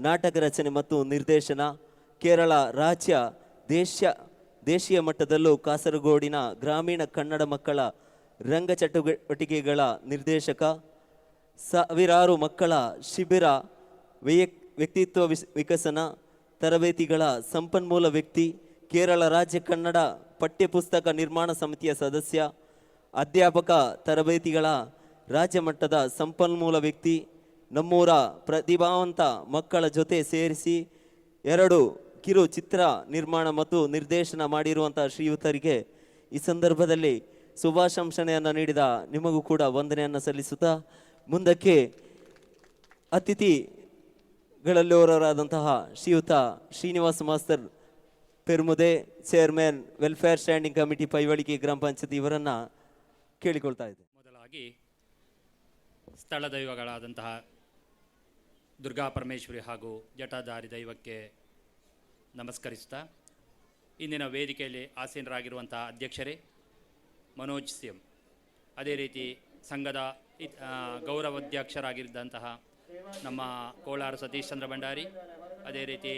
ನಾಟಕ ರಚನೆ ಮತ್ತು ನಿರ್ದೇಶನ, ಕೇರಳ ರಾಜ್ಯ ದೇಶೀಯ ಮಟ್ಟದಲ್ಲೂ ಕಾಸರಗೋಡಿನ ಗ್ರಾಮೀಣ ಕನ್ನಡ ಮಕ್ಕಳ ರಂಗ ಚಟುವಟಿಕೆಗಳ ನಿರ್ದೇಶಕ, ಸಾವಿರಾರು ಮಕ್ಕಳ ಶಿಬಿರ, ವ್ಯಕ್ತಿತ್ವ ವಿಕಸನ ತರಬೇತಿಗಳ ಸಂಪನ್ಮೂಲ ವ್ಯಕ್ತಿ, ಕೇರಳ ರಾಜ್ಯ ಕನ್ನಡ ಪಠ್ಯಪುಸ್ತಕ ನಿರ್ಮಾಣ ಸಮಿತಿಯ ಸದಸ್ಯ, ಅಧ್ಯಾಪಕ ತರಬೇತಿಗಳ ರಾಜ್ಯ ಮಟ್ಟದ ಸಂಪನ್ಮೂಲ ವ್ಯಕ್ತಿ, ನಮ್ಮೂರ ಪ್ರತಿಭಾವಂತ ಮಕ್ಕಳ ಜೊತೆ ಸೇರಿಸಿ 2 ಕಿರು ಚಿತ್ರ ನಿರ್ಮಾಣ ಮತ್ತು ನಿರ್ದೇಶನ ಮಾಡಿರುವಂಥ ಶ್ರೀಯುತರಿಗೆ ಈ ಸಂದರ್ಭದಲ್ಲಿ ಶುಭಾಶಂಸನೆಯನ್ನು ನೀಡಿದ ನಿಮಗೂ ಕೂಡ ವಂದನೆಯನ್ನು ಸಲ್ಲಿಸುತ್ತಾ ಮುಂದಕ್ಕೆ ಅತಿಥಿಗಳಲ್ಲೋರಾದಂತಹ ಶ್ರೀಯುತ Srinivasa master Permude, chairman welfare standing committee Paivalike ಗ್ರಾಮ ಪಂಚಾಯತ್ ಇವರನ್ನು ಕೇಳಿಕೊಳ್ತಾ ಇದ್ದೆ. ಮೊದಲಾಗಿ ಸ್ಥಳ ದೈವಗಳಾದಂತಹ ದುರ್ಗಾ ಪರಮೇಶ್ವರಿ ಹಾಗೂ ಜಟಾಧಾರಿ ದೈವಕ್ಕೆ ನಮಸ್ಕರಿಸ್ತಾ, ಇಂದಿನ ವೇದಿಕೆಯಲ್ಲಿ ಆಸೀನರಾಗಿರುವಂತಹ ಅಧ್ಯಕ್ಷರೇ ಮನೋಜ್ ಸಿಎಂ, ಅದೇ ರೀತಿ ಸಂಘದ ಗೌರವಾಧ್ಯಕ್ಷರಾಗಿದ್ದಂತಹ ನಮ್ಮ ಕೋಲಾರ ಸತೀಶ್ ಚಂದ್ರ ಭಂಡಾರಿ, ಅದೇ ರೀತಿ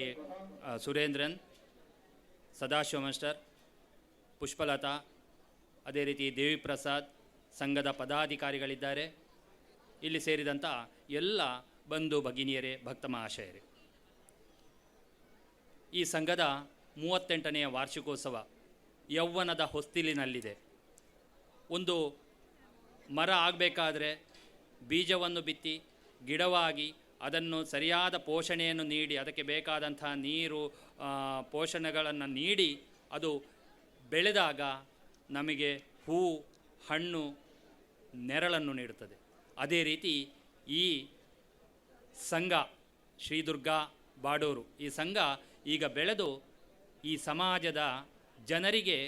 ಸುರೇಂದ್ರನ್, ಸದಾಶಿವ ಮಾಸ್ಟರ್, ಪುಷ್ಪಲತಾ, ಅದೇ ರೀತಿ ದೇವಿ ಪ್ರಸಾದ್, ಸಂಘದ ಪದಾಧಿಕಾರಿಗಳಿದ್ದಾರೆ. ಇಲ್ಲಿ ಸೇರಿದಂಥ ಎಲ್ಲ ಬಂಧು ಭಗಿನಿಯರೇ, ಭಕ್ತ ಮಹಾಶಯರೇ, ಈ ಸಂಘದ 38ನೆಯ ವಾರ್ಷಿಕೋತ್ಸವ ಯೌವನದ ಹೊಸ್ತಿಲಿನಲ್ಲಿದೆ. ಒಂದು ಮರ ಆಗಬೇಕಾದ್ರೆ ಬೀಜವನ್ನು ಬಿತ್ತಿ ಗಿಡವಾಗಿ ಅದನ್ನು ಸರಿಯಾದ ಪೋಷಣೆಯನ್ನು ನೀಡಿ ಅದಕ್ಕೆ ಬೇಕಾದಂಥ ನೀರು ಪೋಷಣೆಗಳನ್ನು ನೀಡಿ ಅದು ಬೆಳೆದಾಗ ನಮಗೆ ಹೂ, ಹಣ್ಣು, ನೆರಳನ್ನು ನೀಡುತ್ತದೆ. ಅದೇ ರೀತಿ ಈ ಸಂಘ ಶ್ರೀ ದುರ್ಗಾ ಬಾಡೂರು ಈ ಸಂಘ ಈಗ ಬೆಳೆದು ಈ ಸಮಾಜದ ಜನರಿಗೆ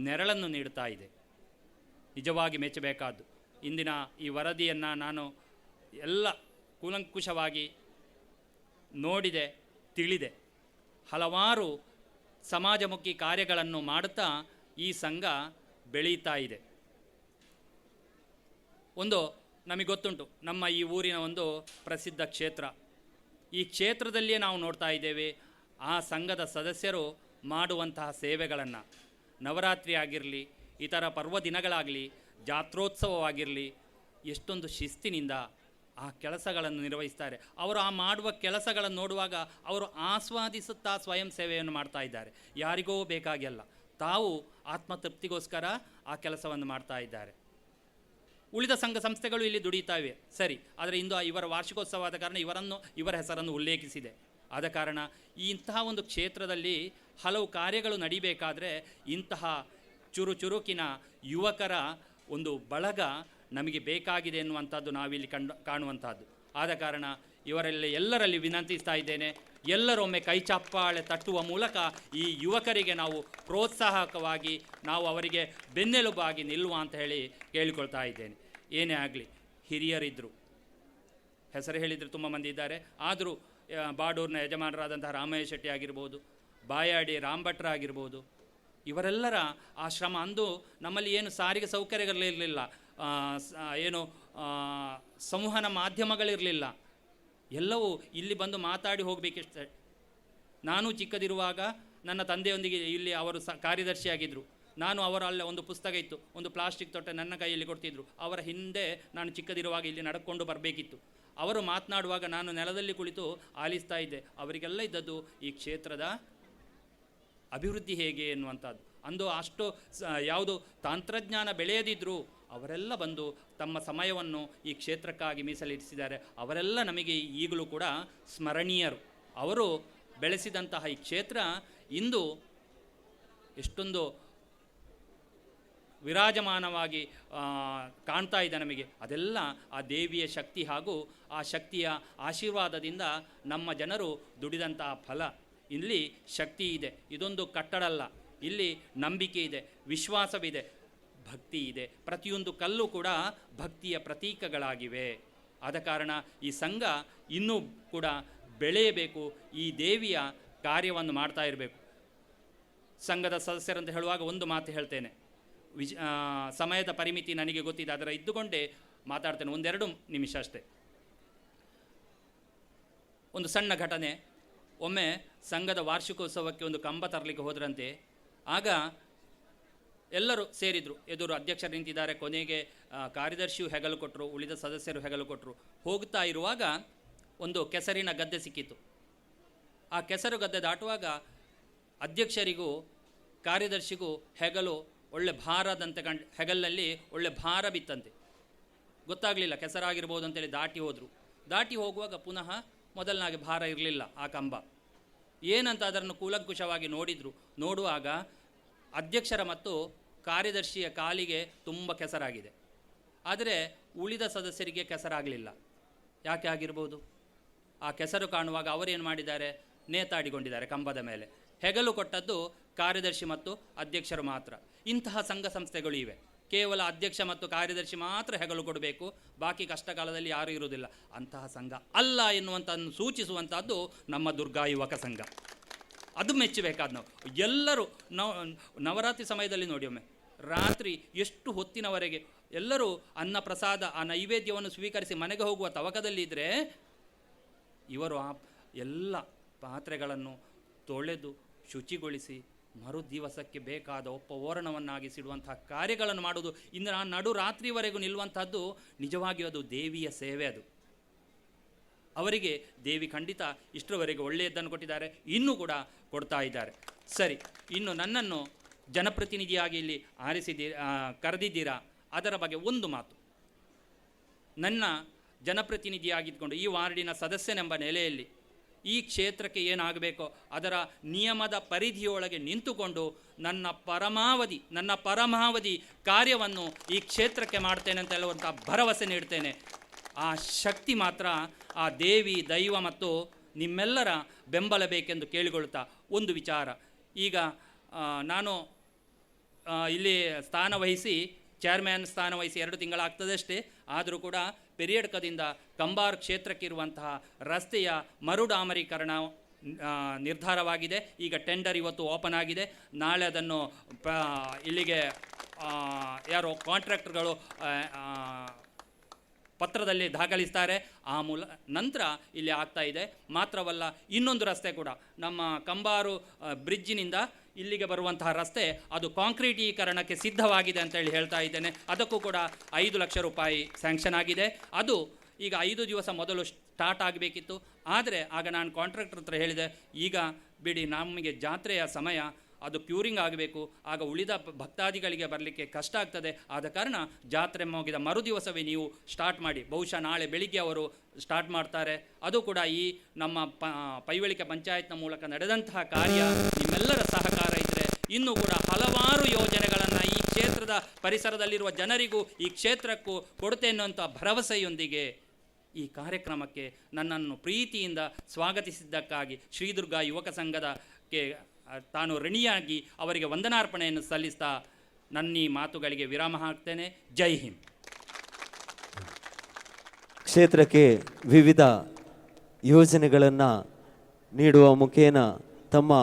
ನೆರಳನ್ನು ನೀಡುತ್ತಾ ಇದೆ. ನಿಜವಾಗಿ ಮೆಚ್ಚಬೇಕಾದ್ದು. ಇಂದಿನ ಈ ವರದಿಯನ್ನು ನಾನು ಎಲ್ಲ ಕೂಲಂಕುಷವಾಗಿ ನೋಡಿದೆ, ತಿಳಿದೆ. ಹಲವಾರು ಸಮಾಜಮುಖಿ ಕಾರ್ಯಗಳನ್ನು ಮಾಡುತ್ತಾ ಈ ಸಂಘ ಬೆಳೀತಾ ಇದೆ. ಒಂದು ನಮಗೆ ಗೊತ್ತುಂಟು, ನಮ್ಮ ಈ ಊರಿನ ಒಂದು ಪ್ರಸಿದ್ಧ ಕ್ಷೇತ್ರ. ಈ ಕ್ಷೇತ್ರದಲ್ಲಿಯೇ ನಾವು ನೋಡ್ತಾ ಇದ್ದೇವೆ ಆ ಸಂಘದ ಸದಸ್ಯರು ಮಾಡುವಂತಹ ಸೇವೆಗಳನ್ನು. ನವರಾತ್ರಿ ಆಗಿರಲಿ, ಇತರ ಪರ್ವ ದಿನಗಳಾಗಲಿ, ಜಾತ್ರೋತ್ಸವವಾಗಿರಲಿ, ಎಷ್ಟೊಂದು ಶಿಸ್ತಿನಿಂದ ಆ ಕೆಲಸಗಳನ್ನು ನಿರ್ವಹಿಸ್ತಾರೆ. ಅವರು ಆ ಮಾಡುವ ಕೆಲಸಗಳನ್ನು ನೋಡುವಾಗ ಅವರು ಆಸ್ವಾದಿಸುತ್ತಾ ಸ್ವಯಂ ಸೇವೆಯನ್ನು ಮಾಡ್ತಾ ಇದ್ದಾರೆ. ಯಾರಿಗೋ ಬೇಕಾಗಿಲ್ಲ, ತಾವು ಆತ್ಮತೃಪ್ತಿಗೋಸ್ಕರ ಆ ಕೆಲಸವನ್ನು ಮಾಡ್ತಾ ಇದ್ದಾರೆ. ಉಳಿದ ಸಂಘ ಸಂಸ್ಥೆಗಳು ಇಲ್ಲಿ ದುಡಿತಾವೆ ಸರಿ, ಆದರೆ ಇಂದು ಇವರ ವಾರ್ಷಿಕೋತ್ಸವವಾದ ಕಾರಣ ಇವರ ಹೆಸರನ್ನು ಉಲ್ಲೇಖಿಸಿದೆ. ಆದ ಕಾರಣ ಇಂತಹ ಒಂದು ಕ್ಷೇತ್ರದಲ್ಲಿ ಹಲವು ಕಾರ್ಯಗಳು ನಡಿಬೇಕಾದರೆ ಇಂತಹ ಚುರುಕಿನ ಯುವಕರ ಒಂದು ಬಳಗ ನಮಗೆ ಬೇಕಾಗಿದೆ ಎನ್ನುವಂಥದ್ದು ನಾವಿಲ್ಲಿ ಕಾಣುವಂಥದ್ದು. ಆದ ಕಾರಣ ಎಲ್ಲರಲ್ಲಿ ವಿನಂತಿಸ್ತಾ ಇದ್ದೇನೆ, ಎಲ್ಲರೊಮ್ಮೆ ಕೈ ಚಪ್ಪಾಳೆ ತಟ್ಟುವ ಮೂಲಕ ಈ ಯುವಕರಿಗೆ ನಾವು ಪ್ರೋತ್ಸಾಹಕವಾಗಿ ನಾವು ಅವರಿಗೆ ಬೆನ್ನೆಲುಬಾಗಿ ನಿಲ್ಲುವ ಅಂತ ಹೇಳಿ ಕೇಳಿಕೊಳ್ತಾ ಇದ್ದೇನೆ. ಏನೇ ಆಗಲಿ, ಹಿರಿಯರಿದ್ದರು, ಹೆಸರು ಹೇಳಿದರೆ ತುಂಬ ಮಂದಿ ಇದ್ದಾರೆ. ಆದರೂ ಬಾಡೂರಿನ ಯಜಮಾನರಾದಂತಹ ರಾಮಯ್ಯ ಶೆಟ್ಟಿ ಆಗಿರ್ಬೋದು, ಬಾಯಾಡಿ ರಾಮಭಟ್ರ ಆಗಿರ್ಬೋದು, ಇವರೆಲ್ಲರ ಆ ಶ್ರಮ. ಅಂದು ನಮ್ಮಲ್ಲಿ ಏನು ಸಾರಿಗೆ ಸೌಕರ್ಯಗಳಿರಲಿಲ್ಲ, ಏನು ಸಂವಹನ ಮಾಧ್ಯಮಗಳಿರಲಿಲ್ಲ. ಎಲ್ಲವೂ ಇಲ್ಲಿ ಬಂದು ಮಾತಾಡಿ ಹೋಗಬೇಕಿಷ್ಟೆ. ನಾನು ಚಿಕ್ಕದಿರುವಾಗ ನನ್ನ ತಂದೆಯೊಂದಿಗೆ ಇಲ್ಲಿ ಅವರು ಕಾರ್ಯದರ್ಶಿಯಾಗಿದ್ದರು. ನಾನು ಅವರಲ್ಲೇ ಒಂದು ಪುಸ್ತಕ ಇತ್ತು, ಒಂದು ಪ್ಲಾಸ್ಟಿಕ್ ತೊಟ್ಟೆ ನನ್ನ ಕೈಯಲ್ಲಿ ಕೊಡ್ತಿದ್ರು. ಅವರ ಹಿಂದೆ ನಾನು ಚಿಕ್ಕದಿರುವಾಗ ಇಲ್ಲಿ ನಡ್ಕೊಂಡು ಬರಬೇಕಿತ್ತು. ಅವರು ಮಾತನಾಡುವಾಗ ನಾನು ನೆಲದಲ್ಲಿ ಕುಳಿತು ಆಲಿಸ್ತಾ ಇದ್ದೆ. ಅವರಿಗೆಲ್ಲ ಇದ್ದದ್ದು ಈ ಕ್ಷೇತ್ರದ ಅಭಿವೃದ್ಧಿ ಹೇಗೆ ಎನ್ನುವಂಥದ್ದು. ಅಂದು ಅಷ್ಟು ಯಾವುದು ತಂತ್ರಜ್ಞಾನ ಬೆಳೆಯದಿದ್ದರೂ ಅವರೆಲ್ಲ ಬಂದು ತಮ್ಮ ಸಮಯವನ್ನು ಈ ಕ್ಷೇತ್ರಕ್ಕಾಗಿ ಮೀಸಲಿರಿಸಿದ್ದಾರೆ. ಅವರೆಲ್ಲ ನಮಗೆ ಈಗಲೂ ಕೂಡ ಸ್ಮರಣೀಯರು. ಅವರು ಬೆಳೆಸಿದಂತಹ ಈ ಕ್ಷೇತ್ರ ಇಂದು ಎಷ್ಟೊಂದು ವಿರಾಜಮಾನವಾಗಿ ಕಾಣ್ತಾ ಇದೆ ನಮಗೆ. ಅದೆಲ್ಲ ಆ ದೇವಿಯ ಶಕ್ತಿ ಹಾಗೂ ಆ ಶಕ್ತಿಯ ಆಶೀರ್ವಾದದಿಂದ ನಮ್ಮ ಜನರು ದುಡಿದಂತಹ ಫಲ. ಇಲ್ಲಿ ಶಕ್ತಿ ಇದೆ, ಇದೊಂದು ಕಟ್ಟಡ ಅಲ್ಲ. ಇಲ್ಲಿ ನಂಬಿಕೆ ಇದೆ, ವಿಶ್ವಾಸವಿದೆ, ಭಕ್ತಿ ಇದೆ. ಪ್ರತಿಯೊಂದು ಕಲ್ಲು ಕೂಡ ಭಕ್ತಿಯ ಪ್ರತೀಕಗಳಾಗಿವೆ. ಆದ ಕಾರಣ ಈ ಸಂಘ ಇನ್ನೂ ಕೂಡ ಬೆಳೆಯಬೇಕು, ಈ ದೇವಿಯ ಕಾರ್ಯವನ್ನು ಮಾಡ್ತಾ ಇರಬೇಕು. ಸಂಘದ ಸದಸ್ಯರಂತ ಹೇಳುವಾಗ ಒಂದು ಮಾತು ಹೇಳ್ತೇನೆ, ಸಮಯದ ಪರಿಮಿತಿ ನನಗೆ ಗೊತ್ತಿದೆ, ಅದರ ಇದ್ದುಕೊಂಡೇ ಮಾತಾಡ್ತೇನೆ. ಒಂದೆರಡು ನಿಮಿಷ ಅಷ್ಟೇ. ಒಂದು ಸಣ್ಣ ಘಟನೆ. ಒಮ್ಮೆ ಸಂಘದ ವಾರ್ಷಿಕೋತ್ಸವಕ್ಕೆ ಒಂದು ಕಂಬ ತರಲಿಕ್ಕೆ ಹೋದ್ರಂತೆ. ಆಗ ಎಲ್ಲರೂ ಸೇರಿದರು. ಎದುರು ಅಧ್ಯಕ್ಷರು ನಿಂತಿದ್ದಾರೆ. ಕೊನೆಗೆ ಕಾರ್ಯದರ್ಶಿಯು ಹೆಗಲು ಕೊಟ್ಟರು, ಉಳಿದ ಸದಸ್ಯರು ಹೆಗಲು ಕೊಟ್ಟರು. ಹೋಗ್ತಾ ಇರುವಾಗ ಒಂದು ಕೆಸರಿನ ಗದ್ದೆ ಸಿಕ್ಕಿತು. ಆ ಕೆಸರು ಗದ್ದೆ ದಾಟುವಾಗ ಅಧ್ಯಕ್ಷರಿಗೂ ಕಾರ್ಯದರ್ಶಿಗೂ ಹೆಗಲು ಒಳ್ಳೆ ಭಾರದಂತೆ ಹೆಗಲಿನಲ್ಲಿ ಒಳ್ಳೆ ಭಾರ ಬಿತ್ತಂತೆ. ಗೊತ್ತಾಗಲಿಲ್ಲ ಕೆಸರಾಗಿರ್ಬೋದು ಅಂತೇಳಿ ದಾಟಿ ಹೋದರು. ದಾಟಿ ಹೋಗುವಾಗ ಪುನಃ ಮೊದಲನಾಗಿ ಭಾರ ಇರಲಿಲ್ಲ ಆ ಕಂಬ. ಏನಂತ ಅದನ್ನು ಕೂಲಂಕುಷವಾಗಿ ನೋಡುವಾಗ ಅಧ್ಯಕ್ಷರ ಮತ್ತು ಕಾರ್ಯದರ್ಶಿಯ ಕಾಲಿಗೆ ತುಂಬ ಕೆಸರಾಗಿದೆ. ಆದರೆ ಉಳಿದ ಸದಸ್ಯರಿಗೆ ಕೆಸರಾಗಲಿಲ್ಲ. ಯಾಕೆ ಆಗಿರ್ಬೋದು? ಆ ಕೆಸರು ಕಾಣುವಾಗ ಅವರೇನು ಮಾಡಿದ್ದಾರೆ? ನೇತಾಡಿಕೊಂಡಿದ್ದಾರೆ ಕಂಬದ ಮೇಲೆ. ಹೆಗಲು ಕೊಟ್ಟದ್ದು ಕಾರ್ಯದರ್ಶಿ ಮತ್ತು ಅಧ್ಯಕ್ಷರು ಮಾತ್ರ. ಇಂತಹ ಸಂಘ ಸಂಸ್ಥೆಗಳು ಇವೆ. ಕೇವಲ ಅಧ್ಯಕ್ಷ ಮತ್ತು ಕಾರ್ಯದರ್ಶಿ ಮಾತ್ರ ಹೆಗಲು ಕೊಡಬೇಕು, ಬಾಕಿ ಕಷ್ಟ ಕಾಲದಲ್ಲಿ ಯಾರೂ ಇರುವುದಿಲ್ಲ. ಅಂತಹ ಸಂಘ ಅಲ್ಲ ಎನ್ನುವಂಥದ್ದನ್ನು ಸೂಚಿಸುವಂಥದ್ದು ನಮ್ಮ ದುರ್ಗಾ ಯುವಕ ಸಂಘ. ಅದು ಮೆಚ್ಚಬೇಕಾದ ನಾವು ಎಲ್ಲರೂ. ನವರಾತ್ರಿ ಸಮಯದಲ್ಲಿ ನೋಡಿ, ಒಮ್ಮೆ ರಾತ್ರಿ ಎಷ್ಟು ಹೊತ್ತಿನವರೆಗೆ ಎಲ್ಲರೂ ಅನ್ನ ಪ್ರಸಾದ ಆ ನೈವೇದ್ಯವನ್ನು ಸ್ವೀಕರಿಸಿ ಮನೆಗೆ ಹೋಗುವ ತವಕದಲ್ಲಿದ್ದರೆ ಇವರು ಆ ಎಲ್ಲ ಪಾತ್ರೆಗಳನ್ನು ತೊಳೆದು ಶುಚಿಗೊಳಿಸಿ ಮರು ದಿವಸಕ್ಕೆ ಬೇಕಾದ ಓರಣವನ್ನಾಗಿಸಿಡುವಂತಹ ಕಾರ್ಯಗಳನ್ನು ಮಾಡುವುದು. ಇಂದು ನಡು ರಾತ್ರಿವರೆಗೂ ನಿಲ್ಲುವಂಥದ್ದು ನಿಜವಾಗಿಯೂ ಅದು ದೇವಿಯ ಸೇವೆ. ಅದು ಅವರಿಗೆ ದೇವಿ ಖಂಡಿತ ಇಷ್ಟರವರೆಗೆ ಒಳ್ಳೆಯದನ್ನು ಕೊಟ್ಟಿದ್ದಾರೆ, ಇನ್ನೂ ಕೂಡ ಕೊಡ್ತಾ ಇದ್ದಾರೆ. ಸರಿ, ಇನ್ನು ನನ್ನನ್ನು ಜನಪ್ರತಿನಿಧಿಯಾಗಿ ಇಲ್ಲಿ ಕರೆದಿದ್ದೀರಾ, ಅದರ ಬಗ್ಗೆ ಒಂದು ಮಾತು. ನನ್ನ ಜನಪ್ರತಿನಿಧಿಯಾಗಿದ್ದುಕೊಂಡು ಈ ವಾರ್ಡಿನ ಸದಸ್ಯನೆಂಬ ನೆಲೆಯಲ್ಲಿ ಈ ಕ್ಷೇತ್ರಕ್ಕೆ ಏನಾಗಬೇಕೋ ಅದರ ನಿಯಮದ ಪರಿಧಿಯೊಳಗೆ ನಿಂತುಕೊಂಡು ನನ್ನ ಪರಮಾವಧಿ ಕಾರ್ಯವನ್ನು ಈ ಕ್ಷೇತ್ರಕ್ಕೆ ಮಾಡ್ತೇನೆ ಅಂತ ಹೇಳುವಂಥ ಭರವಸೆ ನೀಡ್ತೇನೆ. ಆ ಶಕ್ತಿ ಮಾತ್ರ ಆ ದೇವಿ, ದೈವ ಮತ್ತು ನಿಮ್ಮೆಲ್ಲರ ಬೆಂಬಲ ಬೇಕೆಂದು ಕೇಳಿಕೊಳ್ಳುತ್ತಾ ಒಂದು ವಿಚಾರ. ಈಗ ನಾನು ಇಲ್ಲಿ ಚೇರ್ಮ್ಯಾನ್ ಸ್ಥಾನ ವಹಿಸಿ 2 ತಿಂಗಳಾಗ್ತದಷ್ಟೇ. ಆದರೂ ಕೂಡ ಪೆರಿಯಡ್ಕದಿಂದ ಕಂಬಾರು ಕ್ಷೇತ್ರಕ್ಕಿರುವಂತಹ ರಸ್ತೆಯ ಮರುಡಾಮರೀಕರಣ ನಿರ್ಧಾರವಾಗಿದೆ. ಈಗ ಟೆಂಡರ್ ಇವತ್ತು ಓಪನ್ ಆಗಿದೆ. ನಾಳೆ ಅದನ್ನು ಇಲ್ಲಿಗೆ ಯಾರೋ ಕಾಂಟ್ರಾಕ್ಟರ್ಗಳು ಪತ್ರದಲ್ಲಿ ದಾಖಲಿಸ್ತಾರೆ. ಆ ನಂತರ ಇಲ್ಲಿ ಆಗ್ತಾ ಇದೆ. ಮಾತ್ರವಲ್ಲ, ಇನ್ನೊಂದು ರಸ್ತೆ ಕೂಡ ನಮ್ಮ ಕಂಬಾರು ಬ್ರಿಡ್ಜಿನಿಂದ ಇಲ್ಲಿಗೆ ಬರುವಂತಹ ರಸ್ತೆ ಅದು ಕಾಂಕ್ರೀಟೀಕರಣಕ್ಕೆ ಸಿದ್ಧವಾಗಿದೆ ಅಂತೇಳಿ ಹೇಳ್ತಾ ಇದ್ದೇನೆ. ಅದಕ್ಕೂ ಕೂಡ 5 ಲಕ್ಷ ರೂಪಾಯಿ ಸ್ಯಾಂಕ್ಷನ್ ಆಗಿದೆ. ಅದು ಈಗ 5 ದಿವಸ ಮೊದಲು ಸ್ಟಾರ್ಟ್ ಆಗಬೇಕಿತ್ತು. ಆದರೆ ಆಗ ನಾನು ಕಾಂಟ್ರಾಕ್ಟರ್ ಹತ್ರ ಹೇಳಿದೆ, ಈಗ ಬಿಡಿ, ನಮಗೆ ಜಾತ್ರೆಯ ಸಮಯ, ಅದು ಕ್ಯೂರಿಂಗ್ ಆಗಬೇಕು, ಆಗ ಉಳಿದ ಭಕ್ತಾದಿಗಳಿಗೆ ಬರಲಿಕ್ಕೆ ಕಷ್ಟ ಆಗ್ತದೆ. ಆದ ಕಾರಣ ಜಾತ್ರೆ ಮುಗಿದ ಮರುದಿವಸವೇ ನೀವು ಸ್ಟಾರ್ಟ್ ಮಾಡಿ. ಬಹುಶಃ ನಾಳೆ ಬೆಳಿಗ್ಗೆ ಅವರು ಸ್ಟಾರ್ಟ್ ಮಾಡ್ತಾರೆ. ಅದು ಕೂಡ ಈ ನಮ್ಮ ಪೈವಳಿಕೆ ಪಂಚಾಯತ್ನ ಮೂಲಕ ನಡೆದಂತಹ ಕಾರ್ಯ. ನಿಮ್ಮೆಲ್ಲರ ಸಹಕಾರ ಇದ್ದರೆ ಇನ್ನೂ ಕೂಡ ಹಲವಾರು ಯೋಜನೆಗಳನ್ನು ಈ ಕ್ಷೇತ್ರದ ಪರಿಸರದಲ್ಲಿರುವ ಜನರಿಗೂ ಈ ಕ್ಷೇತ್ರಕ್ಕೂ ಕೊಡುತ್ತೇನೆ ಅಂತ ಭರವಸೆಯೊಂದಿಗೆ ಈ ಕಾರ್ಯಕ್ರಮಕ್ಕೆ ನನ್ನನ್ನು ಪ್ರೀತಿಯಿಂದ ಸ್ವಾಗತಿಸಿದ್ದಕ್ಕಾಗಿ ಶ್ರೀದುರ್ಗಾ ಯುವಕ ಸಂಘದಕ್ಕೆ ತಾನು ಋಣಿಯಾಗಿ ಅವರಿಗೆ ವಂದನಾರ್ಪಣೆಯನ್ನು ಸಲ್ಲಿಸ್ತಾ ನನ್ನೀ ಮಾತುಗಳಿಗೆ ವಿರಾಮ ಹಾಕ್ತೇನೆ. ಜೈ ಹಿಂದ್. ಕ್ಷೇತ್ರಕ್ಕೆ ವಿವಿಧ ಯೋಜನೆಗಳನ್ನು ನೀಡುವ ಮುಖೇನ ತಮ್ಮ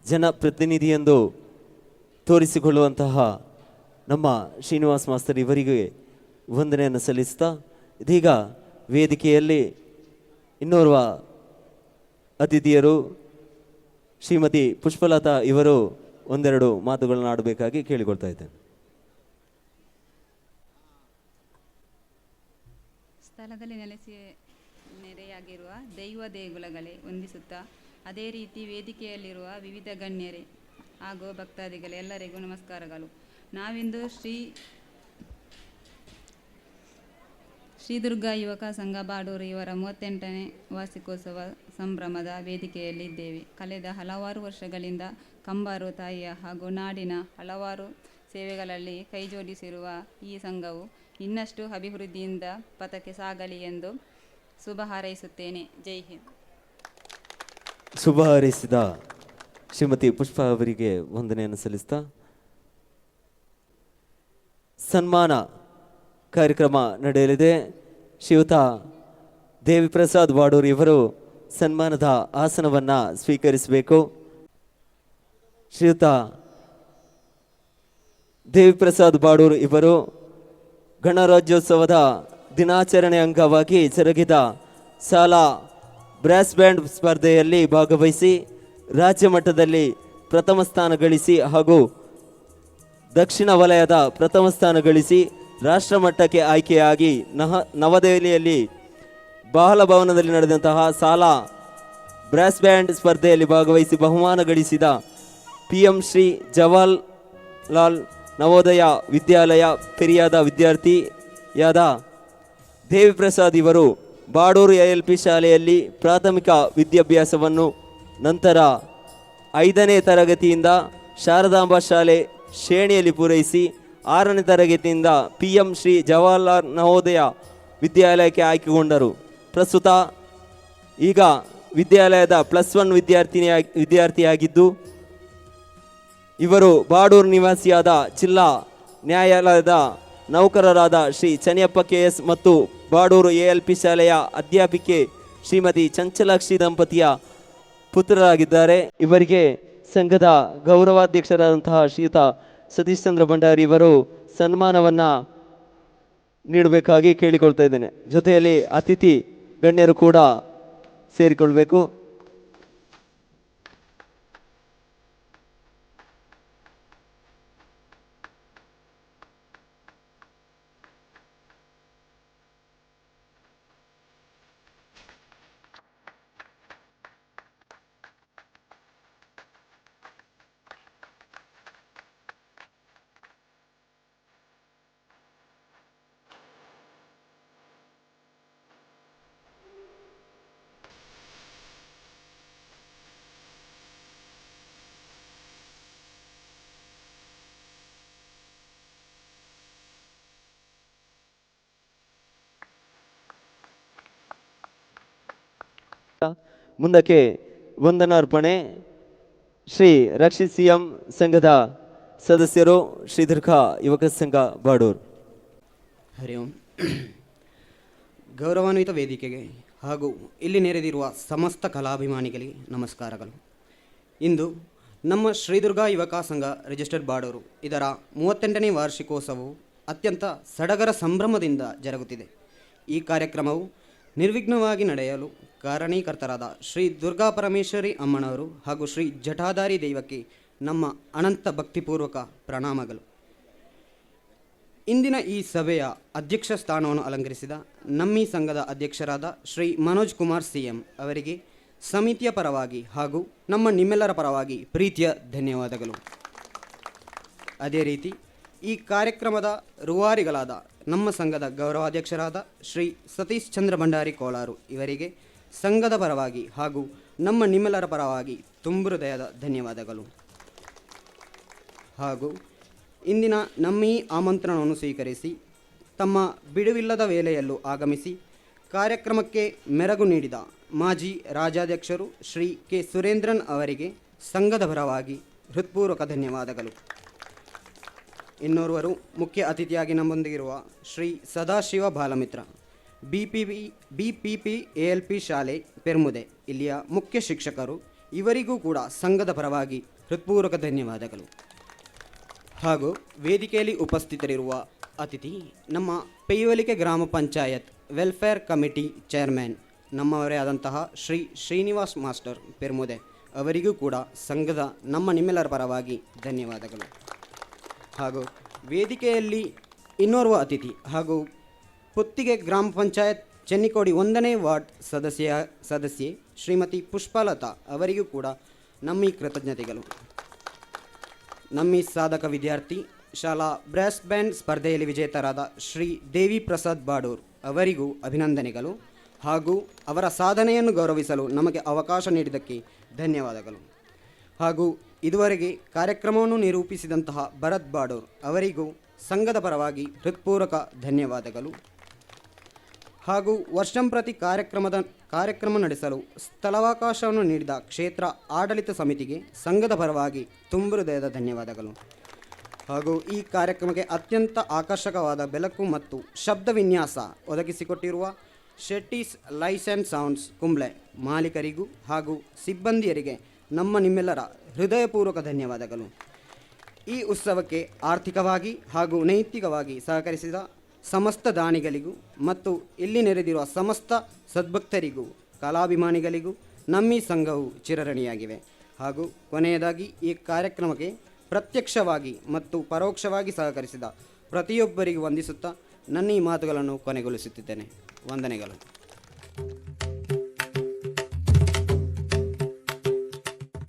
ಜನಪ್ರತಿನಿಧಿಯೆಂದು ತೋರಿಸಿಕೊಳ್ಳುವಂತಹ ನಮ್ಮ ಶ್ರೀನಿವಾಸ್ ಮಾಸ್ತರ್ ಇವರಿಗೆ ವಂದನೆಯನ್ನು ಸಲ್ಲಿಸ್ತಾ, ಇದೀಗ ವೇದಿಕೆಯಲ್ಲಿ ಇನ್ನೋರ್ವ ಅತಿಥಿಯರು ಶ್ರೀಮತಿ ಪುಷ್ಪಲತಾ ಇವರು ಒಂದೆರಡು ಮಾತುಗಳನ್ನು ಆಡಬೇಕಾಗಿ ಕೇಳಿಕೊಳ್ತಾ ಇದ್ದೇನೆ. ಸ್ಥಳದಲ್ಲಿ ನೆರೆಯಾಗಿರುವ ದೈವ ದೇಗುಲಗಳೇ ವಂದಿಸುತ್ತಾ, ಅದೇ ರೀತಿ ವೇದಿಕೆಯಲ್ಲಿರುವ ವಿವಿಧ ಗಣ್ಯರೇ ಹಾಗೂ ಭಕ್ತಾದಿಗಳೇ ಎಲ್ಲರಿಗೂ ನಮಸ್ಕಾರಗಳು. ನಾವಿಂದು ಶ್ರೀದುರ್ಗಾ ಯುವಕ ಸಂಘ ಬಾಡೂರು ಇವರ 38ನೇ ವಾರ್ಷಿಕೋತ್ಸವ ಸಂಭ್ರಮದ ವೇದಿಕೆಯಲ್ಲಿ ಇದ್ದೇವೆ. ಕಳೆದ ಹಲವಾರು ವರ್ಷಗಳಿಂದ ಕಂಬಾರು ತಾಯಿಯ ಹಾಗೂ ನಾಡಿನ ಹಲವಾರು ಸೇವೆಗಳಲ್ಲಿ ಕೈಜೋಡಿಸಿರುವ ಈ ಸಂಘವು ಇನ್ನಷ್ಟು ಅಭಿವೃದ್ಧಿಯಿಂದ ಪಥಕ್ಕೆ ಸಾಗಲಿ ಎಂದು ಶುಭ ಹಾರೈಸುತ್ತೇನೆ. ಜೈ ಹಿಂದ್. ಶುಭ ಹಾರೈಸಿದ ಶ್ರೀಮತಿ ಪುಷ್ಪ ಅವರಿಗೆ ವಂದನೆಯನ್ನು ಸಲ್ಲಿಸ್ತಾ, ಸನ್ಮಾನ ಕಾರ್ಯಕ್ರಮ ನಡೆಯಲಿದೆ. ಶ್ರೀಯುತ ದೇವಿಪ್ರಸಾದ್ ವಾಡೂರ್ ಇವರು ಸನ್ಮಾನದ ಆಸನವನ್ನು ಸ್ವೀಕರಿಸಬೇಕು. ಶ್ರೀಯುತ ದೇವಿಪ್ರಸಾದ್ ಬಾಡೂರು ಇವರು ಗಣರಾಜ್ಯೋತ್ಸವದ ದಿನಾಚರಣೆ ಅಂಗವಾಗಿ ಜರುಗಿದ ಶಾಲಾ ಬ್ರಾಸ್ ಬ್ಯಾಂಡ್ ಸ್ಪರ್ಧೆಯಲ್ಲಿ ಭಾಗವಹಿಸಿ ರಾಜ್ಯ ಮಟ್ಟದಲ್ಲಿ ಪ್ರಥಮ ಸ್ಥಾನ ಗಳಿಸಿ ಹಾಗೂ ದಕ್ಷಿಣ ವಲಯದ ಪ್ರಥಮ ಸ್ಥಾನ ಗಳಿಸಿ ರಾಷ್ಟ್ರ ಮಟ್ಟಕ್ಕೆ ಆಯ್ಕೆಯಾಗಿ ನವದೆಹಲಿಯಲ್ಲಿ ಬಾಲಭವನದಲ್ಲಿ ನಡೆದಂತಹ ಶಾಲಾ ಬ್ರಾಸ್ ಬ್ಯಾಂಡ್ ಸ್ಪರ್ಧೆಯಲ್ಲಿ ಭಾಗವಹಿಸಿ ಬಹುಮಾನ ಗಳಿಸಿದ PM ಶ್ರೀ ಜವಾಹರ್ಲಾಲ್ ನವೋದಯ ವಿದ್ಯಾಲಯ ಪೆರಿಯಾದ ವಿದ್ಯಾರ್ಥಿಯಾದ ದೇವಿಪ್ರಸಾದ್ ಇವರು ಬಾಡೂರು ALP ಶಾಲೆಯಲ್ಲಿ ಪ್ರಾಥಮಿಕ ವಿದ್ಯಾಭ್ಯಾಸವನ್ನು ನಂತರ 5ನೇ ತರಗತಿಯಿಂದ ಶಾರದಾಂಬಾ ಶಾಲೆ ಶ್ರೇಣಿಯಲ್ಲಿ ಪೂರೈಸಿ 6ನೇ ತರಗತಿಯಿಂದ PM ಶ್ರೀ ಜವಾಹರ್ಲಾಲ್ ನವೋದಯ ವಿದ್ಯಾಲಯಕ್ಕೆ ಆಯ್ಕೆಗೊಂಡರು. ಪ್ರಸ್ತುತ ಈಗ ವಿದ್ಯಾಲಯದ +1 ವಿದ್ಯಾರ್ಥಿಯಾಗಿದ್ದು ಇವರು ಬಾಡೂರು ನಿವಾಸಿಯಾದ ಜಿಲ್ಲಾ ನ್ಯಾಯಾಲಯದ ನೌಕರರಾದ ಶ್ರೀ ಚನಿಯಪ್ಪ KS ಮತ್ತು ಬಾಡೂರು ALP ಶಾಲೆಯ ಅಧ್ಯಾಪಿಕೆ ಶ್ರೀಮತಿ ಚಂಚಲಾಕ್ಷಿ ದಂಪತಿಯ ಪುತ್ರರಾಗಿದ್ದಾರೆ. ಇವರಿಗೆ ಸಂಘದ ಗೌರವಾಧ್ಯಕ್ಷರಾದಂತಹ ಶ್ರೀಯುತ ಸತೀಶ್ ಚಂದ್ರ ಭಂಡಾರಿ ಇವರು ಸನ್ಮಾನವನ್ನು ನೀಡಬೇಕಾಗಿ ಕೇಳಿಕೊಳ್ತಾ ಇದ್ದೇನೆ. ಜೊತೆಯಲ್ಲಿ ಅತಿಥಿ ಗಣ್ಯರು ಕೂಡ ಸೇರಿಕೊಳ್ಬೇಕು. ಮುಂದಕ್ಕೆ ವಂದನಾರ್ಪಣೆ ಶ್ರೀ ರಕ್ಷಿತ್ CM ಸಂಘದ ಸದಸ್ಯರು ಶ್ರೀದುರ್ಗ ಯುವಕ ಸಂಘ ಬಾಡೂರು. ಹರಿ ಓಂ. ಗೌರವಾನ್ವಿತ ವೇದಿಕೆಗೆ ಹಾಗೂ ಇಲ್ಲಿ ನೆರೆದಿರುವ ಸಮಸ್ತ ಕಲಾಭಿಮಾನಿಗಳಿಗೆ ನಮಸ್ಕಾರಗಳು. ಇಂದು ನಮ್ಮ ಶ್ರೀದುರ್ಗ ಯುವಕ ಸಂಘ ರಿಜಿಸ್ಟರ್ಡ್ ಬಾಡೂರು ಇದರ 38ನೇ ವಾರ್ಷಿಕೋತ್ಸವವು ಅತ್ಯಂತ ಸಡಗರ ಸಂಭ್ರಮದಿಂದ ಜರುಗುತ್ತಿದೆ. ಈ ಕಾರ್ಯಕ್ರಮವು ನಿರ್ವಿಘ್ನವಾಗಿ ನಡೆಯಲು ಕಾರಣೀಕರ್ತರಾದ ಶ್ರೀ ದುರ್ಗಾ ಪರಮೇಶ್ವರಿ ಅಮ್ಮನವರು ಹಾಗೂ ಶ್ರೀ ಜಟಾಧಾರಿ ದೈವಕ್ಕೆ ನಮ್ಮ ಅನಂತ ಭಕ್ತಿಪೂರ್ವಕ ಪ್ರಣಾಮಗಳು. ಇಂದಿನ ಈ ಸಭೆಯ ಅಧ್ಯಕ್ಷ ಸ್ಥಾನವನ್ನು ಅಲಂಕರಿಸಿದ ನಮ್ಮಿ ಸಂಘದ ಅಧ್ಯಕ್ಷರಾದ ಶ್ರೀ ಮನೋಜ್ ಕುಮಾರ್ CM ಅವರಿಗೆ ಸಮಿತಿಯ ಪರವಾಗಿ ಹಾಗೂ ನಿಮ್ಮೆಲ್ಲರ ಪರವಾಗಿ ಪ್ರೀತಿಯ ಧನ್ಯವಾದಗಳು. ಅದೇ ರೀತಿ ಈ ಕಾರ್ಯಕ್ರಮದ ರೂವಾರಿಗಳಾದ ನಮ್ಮ ಸಂಘದ ಗೌರವಾಧ್ಯಕ್ಷರಾದ ಶ್ರೀ ಸತೀಶ್ ಚಂದ್ರ ಭಂಡಾರಿ ಕೋಲಾರು ಇವರಿಗೆ ಸಂಘದ ಪರವಾಗಿ ಹಾಗೂ ನಿಮ್ಮೆಲ್ಲರ ಪರವಾಗಿ ತುಂಬು ಹೃದಯದ ಧನ್ಯವಾದಗಳು. ಹಾಗೂ ಇಂದಿನ ನಮ್ಮ ಈ ಆಮಂತ್ರಣವನ್ನು ಸ್ವೀಕರಿಸಿ ತಮ್ಮ ಬಿಡುವಿಲ್ಲದ ವೇಳೆಯಲ್ಲೂ ಆಗಮಿಸಿ ಕಾರ್ಯಕ್ರಮಕ್ಕೆ ಮೆರಗು ನೀಡಿದ ಮಾಜಿ ರಾಜ್ಯಾಧ್ಯಕ್ಷರು ಶ್ರೀ K. ಸುರೇಂದ್ರನ್ ಅವರಿಗೆ ಸಂಘದ ಪರವಾಗಿ ಹೃತ್ಪೂರ್ವಕ ಧನ್ಯವಾದಗಳು. ಇನ್ನೋರ್ವರು ಮುಖ್ಯ ಅತಿಥಿಯಾಗಿ ನಮ್ಮೊಂದಿಗಿರುವ ಶ್ರೀ ಸದಾಶಿವ ಬಾಲಮಿತ್ರ BPP ALP ಶಾಲೆ ಪೆರ್ಮುದೆ ಇಲ್ಲಿಯ ಮುಖ್ಯ ಶಿಕ್ಷಕರು, ಇವರಿಗೂ ಕೂಡ ಸಂಘದ ಪರವಾಗಿ ಹೃತ್ಪೂರ್ವಕ ಧನ್ಯವಾದಗಳು. ಹಾಗೂ ವೇದಿಕೆಯಲ್ಲಿ ಉಪಸ್ಥಿತರಿರುವ ಅತಿಥಿ ನಮ್ಮ ಪೈವಲಿಕೆ ಗ್ರಾಮ ಪಂಚಾಯತ್ ವೆಲ್ಫೇರ್ ಕಮಿಟಿ ಚೇರ್ಮನ್ ನಮ್ಮವರೇ ಆದಂತಹ ಶ್ರೀ ಶ್ರೀನಿವಾಸ್ ಮಾಸ್ಟರ್ ಪೆರ್ಮುದೆ ಅವರಿಗೂ ಕೂಡ ಸಂಘದ ನಿಮ್ಮೆಲ್ಲರ ಪರವಾಗಿ ಧನ್ಯವಾದಗಳು. ಹಾಗೂ ವೇದಿಕೆಯಲ್ಲಿ ಇನ್ನೋರ್ವ ಅತಿಥಿ ಹಾಗೂ ಪುತ್ತಿಗೆ ಗ್ರಾಮ ಪಂಚಾಯತ್ ಚೆನ್ನಿಕೋಡಿ 1ನೇ ವಾರ್ಡ್ ಸದಸ್ಯೆ ಶ್ರೀಮತಿ ಪುಷ್ಪಲತಾ ಅವರಿಗೂ ಕೂಡ ನಮ್ಮ ಕೃತಜ್ಞತೆಗಳು. ನಮ್ಮ ಸಾಧಕ ವಿದ್ಯಾರ್ಥಿ ಶಾಲಾ ಬ್ರಾಸ್ ಬ್ಯಾಂಡ್ ಸ್ಪರ್ಧೆಯಲ್ಲಿ ವಿಜೇತರಾದ ಶ್ರೀ ದೇವಿ ಪ್ರಸಾದ್ ಬಾಡೂರ್ ಅವರಿಗೂ ಅಭಿನಂದನೆಗಳು ಹಾಗೂ ಅವರ ಸಾಧನೆಯನ್ನು ಗೌರವಿಸಲು ನಮಗೆ ಅವಕಾಶ ನೀಡಿದ್ದಕ್ಕೆ ಧನ್ಯವಾದಗಳು. ಹಾಗೂ ಇದುವರೆಗೆ ಕಾರ್ಯಕ್ರಮವನ್ನು ನಿರೂಪಿಸಿದಂತಹ ಭರತ್ ಬಾಡೂರ್ ಅವರಿಗೂ ಸಂಘದ ಪರವಾಗಿ ಹೃತ್ಪೂರ್ವಕ ಧನ್ಯವಾದಗಳು. ಹಾಗೂ ವರ್ಷಂಪ್ರತಿ ಕಾರ್ಯಕ್ರಮ ನಡೆಸಲು ಸ್ಥಳಾವಕಾಶವನ್ನು ನೀಡಿದ ಕ್ಷೇತ್ರ ಆಡಳಿತ ಸಮಿತಿಗೆ ಸಂಘದ ಪರವಾಗಿ ತುಂಬು ಹೃದಯದ ಧನ್ಯವಾದಗಳು. ಹಾಗೂ ಈ ಕಾರ್ಯಕ್ರಮಕ್ಕೆ ಅತ್ಯಂತ ಆಕರ್ಷಕವಾದ ಬೆಳಕು ಮತ್ತು ಶಬ್ದ ವಿನ್ಯಾಸ ಒದಗಿಸಿಕೊಟ್ಟಿರುವ Shetty's lights and sounds Kumble ಮಾಲೀಕರಿಗೂ ಹಾಗೂ ಸಿಬ್ಬಂದಿಯರಿಗೆ ನಿಮ್ಮೆಲ್ಲರ ಹೃದಯಪೂರ್ವಕ ಧನ್ಯವಾದಗಳು. ಈ ಉತ್ಸವಕ್ಕೆ ಆರ್ಥಿಕವಾಗಿ ಹಾಗೂ ನೈತಿಕವಾಗಿ ಸಹಕರಿಸಿದ ಸಮಸ್ತ ದಾನಿಗಳಿಗೂ ಮತ್ತು ಇಲ್ಲಿ ನೆರೆದಿರುವ ಸಮಸ್ತ ಸದ್ಭಕ್ತರಿಗೂ ಕಲಾಭಿಮಾನಿಗಳಿಗೂ ನಮ್ಮಿ ಸಂಘವು ಚಿರಋಣಿಯಾಗಿವೆ. ಹಾಗೂ ಕೊನೆಯದಾಗಿ ಈ ಕಾರ್ಯಕ್ರಮಕ್ಕೆ ಪ್ರತ್ಯಕ್ಷವಾಗಿ ಮತ್ತು ಪರೋಕ್ಷವಾಗಿ ಸಹಕರಿಸಿದ ಪ್ರತಿಯೊಬ್ಬರಿಗೂ ವಂದಿಸುತ್ತಾ ನನ್ನ ಈ ಮಾತುಗಳನ್ನು ಕೊನೆಗೊಳಿಸುತ್ತಿದ್ದೇನೆ. ವಂದನೆಗಳು.